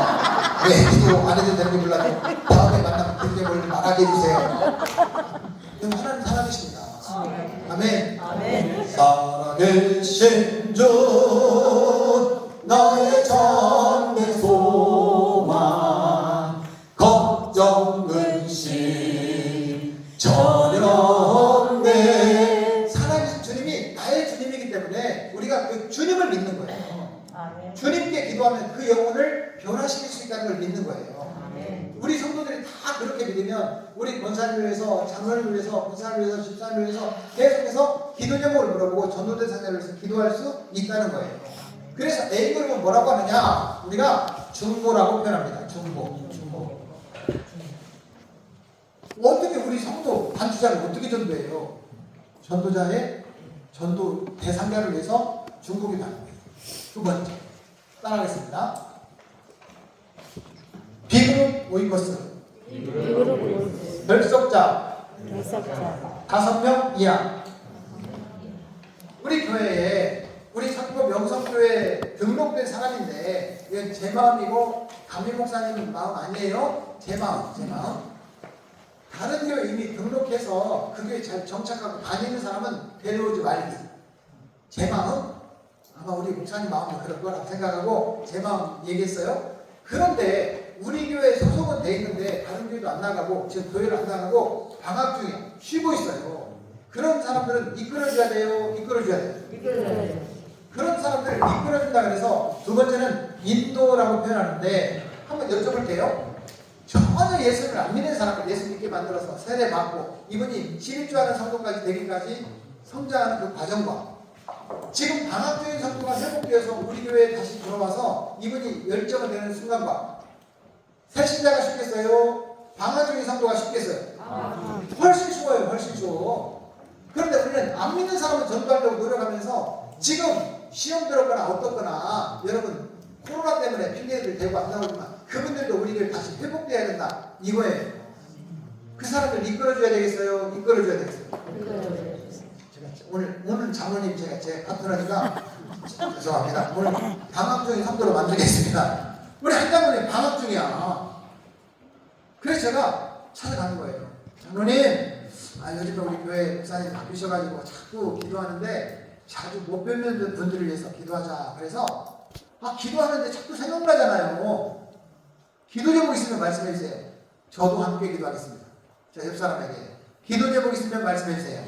왜 기도 안 해도 되는지 몰라도 다음에 만나면 기도 제목을 말하게 해주세요. 그럼 하나님 사랑이십니다. 아멘. 아멘. 살아계신 주 나의 참된 소망 걱정 근심 전혀 없네. 살아계신 주님이 나의 주님이기 때문에 우리가 그 주님을 믿는 거예요. 아멘. 주님께 기도하면 그 영혼을 변화시킬 수 있다는 걸 믿는 거예요. 아멘. 우리 성도들이 다 그렇게 믿으면 우리 권사를 위해서, 장로를 위해서, 권사를 위해서, 집사를 위해서 계속해서 기도 제목을 물어보고 전도대상자를 위해서 기도할 수 있다는 거예요. 그래서 A그룹은 뭐라고 하느냐? 우리가 중보라고 표현합니다. 중보. 어떻게 우리 성도 단추자를 어떻게 전도해요? 전도자의 전도 대상자를 위해서 중보기도하는 거예요. 두 번째 따라하겠습니다. B그룹 오이코스 이그룹 결석자 결석자 5명 이하. 우리 교회에 우리 상급 명성교회 등록된 사람인데 이건 제 마음이고 감리 목사님 마음 아니에요. 제 마음. 다른 교회 이미 등록해서 그 교회 잘 정착하고 다니는 사람은 데려오지 말기. 제 마음. 아마 우리 목사님 마음도 그럴 거라고 생각하고 제 마음 얘기했어요. 그런데 우리 교회 소속은 돼 있는데 다른 교회도 안 나가고 지금 교회를 안 나가고 방학 중에 쉬고 있어요. 그런 사람들은 이끌어줘야 돼요. 이끌어줘야 돼요. 그런 사람들을 이끌어준다 그래서 두 번째는 인도라고 표현하는데 한번 여쭤볼게요. 전혀 예수를 안 믿는 사람을 예수 믿게 만들어서 세례 받고 이분이 신입주하는 성도까지 되기까지 성장하는 그 과정과 지금 방학 중인 성도가 회복되어서 우리 교회에 다시 들어와서 이분이 열정을 내는 순간과 새신자가 쉽겠어요? 방학 중인 성도가 쉽겠어요? 훨씬 쉬워요. 훨씬 쉬워. 그런데 우리는 안 믿는 사람을 전도하려고 노력하면서 지금 시험 들었거나 어떻거나 여러분 코로나 때문에 핑계를 대고 안 나오지만 그분들도 우리 교회 다시 회복돼야 된다 이거예요. 그 사람들 이끌어줘야 되겠어요? 이끌어줘야 되겠어요? 제가 오늘 장로님 제 파트너니까 죄송합니다. 오늘 방학 중인 성도로 만들겠습니다. 우리 한 장로님 방학 중이야. 그래서 제가 찾아가는 거예요. 장로님, 요즘에 우리 교회 목사님 바뀌셔가지고 자꾸 기도하는데 자주 못 뵙는 분들을 위해서 기도하자. 그래서 기도하는데 자꾸 생각나잖아요. 기도 제목 있으면 말씀해 주세요. 저도 함께 기도하겠습니다. 자, 옆 사람에게 기도 제목 있으면 말씀해 주세요.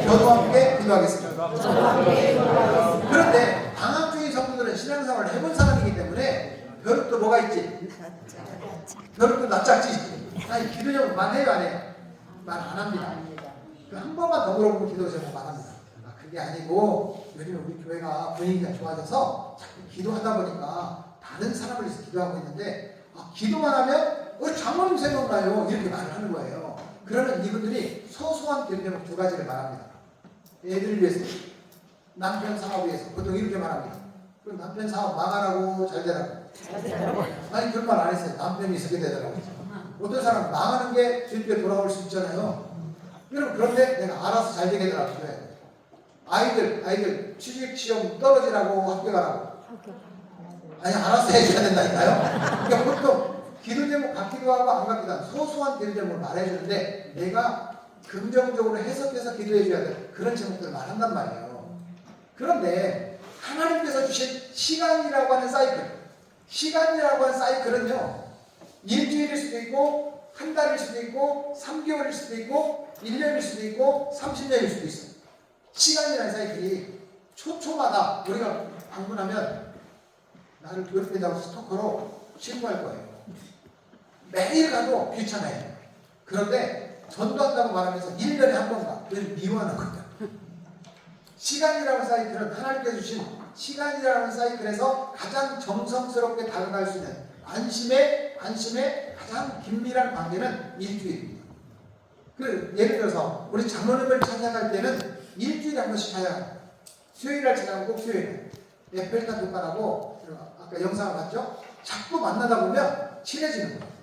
저도 함께 기도하겠습니다. 그런데 방학 중인 성도들은 신앙생활을 해본 사람이기 때문에 벼룩도 뭐가 있지? 벼룩도 낯짝지. 아니 기도 제목 말해요 안 해요? 말 안 합니다. 한 번만 더 물어보면 기도 제목 말합니다. 그게 아니고 요즘 우리 교회가 분위기가 좋아져서 자꾸 기도하다 보니까 다른 사람을 위해서 기도하고 있는데 기도만 하면 우리 장로님 생각나요 이렇게 말을 하는 거예요. 그러면 이분들이 소소한 기도 제목 두 가지를 말합니다. 애들을 위해서, 남편 사업을 위해서 보통 이렇게 말합니다. 그럼 남편 사업 망하라고 잘 되라고? 아니 그런 말 안 했어요. 남편이 있게 되더라고요. 어떤 사람은 망하는 게 주님께 돌아올 수 있잖아요. 여러분 그런데 내가 알아서 잘 되게 해달라고 기도해요. 아이들 취직 시험 떨어지라고 학교 가라고. 아니 알아서 해줘야 된다니까요. 그러니까 보통 기도 제목 같기도 하고 안 같기도 하고 소소한 기도 제목을 말해주는데 내가 긍정적으로 해석해서 기도해줘야 돼. 그런 제목들을 말한단 말이에요. 그런데 하나님께서 주신 시간이라고 하는 사이클은요. 일주일일 수도 있고 한 달일 수도 있고 3개월일 수도 있고 1년일 수도 있고 30년일 수도 있어요. 시간이라는 사이클이 초초마다 우리가 방문하면 나를 괴롭힌다고 스토커로 신고할 거예요. 매일 가도 귀찮아요. 그런데 전도한다고 말하면서 1년에 한 번 가. 그래서 미워하는 거예요. 시간이라는 사이클은 하나님께서 주신 시간이라는 사이클에서 가장 정성스럽게 다가갈 수 있는 안심의 가장 긴밀한 관계는 일주일입니다. 예를 들어서 우리 장로님을 찾아갈 때는 일주일에 한 번씩 찾아가요. 수요일날 찾아가면 꼭 수요일. 에펠탑 교관하고 아까 영상을 봤죠? 자꾸 만나다 보면 친해지는 거예요.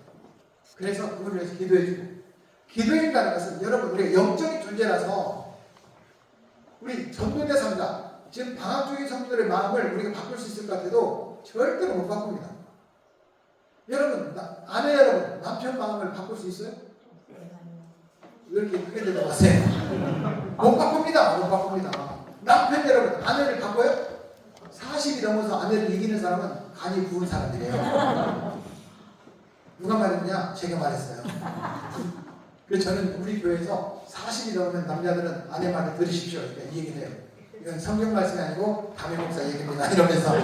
그래서 그분을 위해서 기도해주고 기도해준다는 것은 여러분 우리가 영적인 존재라서 우리 전도대 상자 지금 방학 중인 성도들의 마음을 우리가 바꿀 수 있을 것 같아도 절대로 못 바꿉니다. 여러분 아내 여러분 남편 마음을 바꿀 수 있어요? 왜 이렇게 크게 대답하세요? 못 바꿉니다. 남편 여러분 아내를 바꿔요? 40이 넘어서 아내를 이기는 사람은 간이 부은 사람들이에요. 누가 말했냐? 제가 말했어요. 그래서 저는 우리 교회에서 40이 넘으면 남자들은 아내 말을 들으십시오. 이렇게 얘기를 해요. 이건 성경 말씀이 아니고 담임 목사 얘기입니다. 이러면서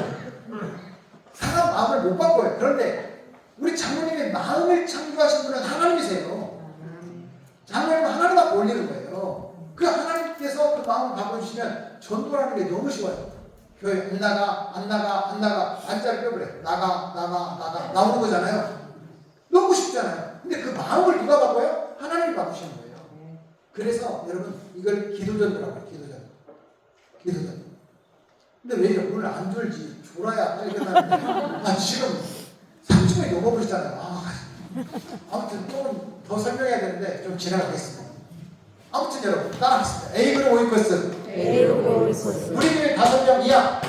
사람 마음을 못 바꿔요. 그런데 우리 장로님의 마음을 창조하신 분은 하나님이세요. 장로님은 하나님 앞에 올리는 거예요. 그 하나님께서 그 마음을 바꿔주시면 전도라는 게 너무 쉬워요. 교회 안 나가 안짜리 뼈그래 나가 나오는 거잖아요. 너무 쉽잖아요. 근데 그 마음을 누가 바꿔요? 하나님이 바꾸시는 거예요. 그래서 여러분 이걸 기도전도라고 해요. 기도전. 근데 왜 이래? 오늘 안 졸지? 졸아야 빨리 끝나는데 지금 30분이 넘어버리잖아요. 아무튼 조금 더 설명해야 되는데 좀 지나가겠습니다. 아무튼 여러분 따라하겠습니다. A그룹 오이코스 우리 교회 5명 이하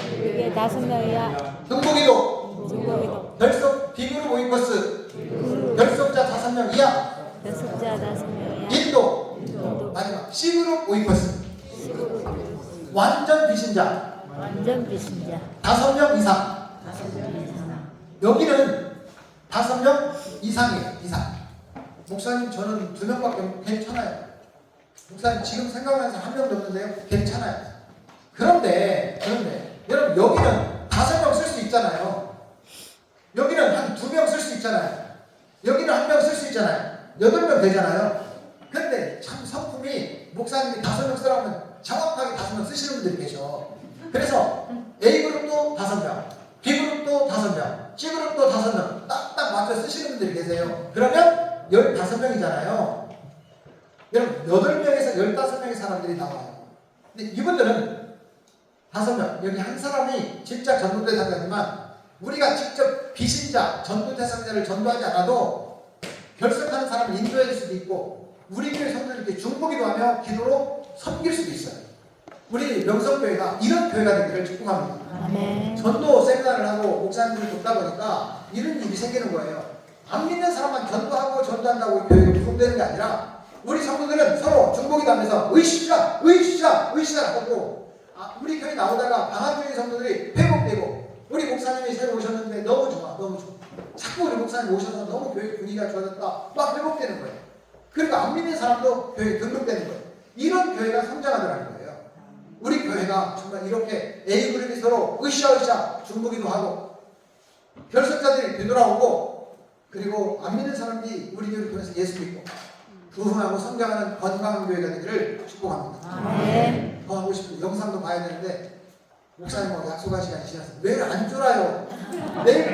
이게 5명이야. 동복이도 결속 B그룹 오이코스 결속자 5명 이하 연습자 5명이야. 인도 마지막 C그룹 오이코스 완전 비신자 완전 비신자. 5명 이상. 여기는 5명 이상이에요. 이상. 목사님 저는 2명밖에 괜찮아요. 목사님 지금 생각나는 사람 1명도 없는데요. 괜찮아요. 그런데 여러분 여기는 5명 쓸 수 있잖아요. 여기는 한 2명 쓸 수 있잖아요. 여기는 1명 쓸 수 있잖아요. 8명 되잖아요. 근데 참 성품이 목사님이 5명 쓰라면 정확하게 5명 쓰시는 분들이 계셔. 그래서 A그룹도 5명, B그룹도 5명, C그룹도 5명 딱딱 맞춰 쓰시는 분들이 계세요. 그러면 15명이잖아요. 여러분 8명에서 15명의 사람들이 나와요. 근데 이분들은 5명, 여기 한 사람이 진짜 전도 대상자지만 우리가 직접 비신자, 전도 대상자를 전도하지 않아도 결석하는 사람을 인도할 수도 있고 우리 교회 성도들께 중보기도 하며 기도로 섬길 수도 있어요. 우리 명성교회가 이런 교회가 되기를 축복합니다. 아멘. 전도 세미나를 하고 목사님들을 돕다 보니까 이런 일이 생기는 거예요. 안 믿는 사람만 전도하고 전도한다고 교회가 구성되는 게 아니라 우리 성도들은 서로 중보기도 하면서 의시자 하고 우리 교회 나오다가 방학 중인 성도들이 회복되고 우리 목사님이 새로 오셨는데 너무 좋아. 자꾸 우리 목사님 오셔서 너무 교회 분위기가 좋아졌다. 막 회복되는 거예요. 그러니까 안 믿는 사람도 교회에 등록되는 거예요. 이런 교회가 성장하더라는 거예요. 우리 교회가 정말 이렇게 A그룹이 서로 으쌰으쌰 중보기도 하고 결석자들이 되돌아오고 그리고 안 믿는 사람들이 우리 교회를 통해서 예수 믿고 부흥하고 성장하는 건강한 교회가 되기를 축복합니다. 아멘. 더 하고 싶은 영상도 봐야 되는데 목사님하고 약속한 시간이 지났어요. 왜 안 졸아요? 내일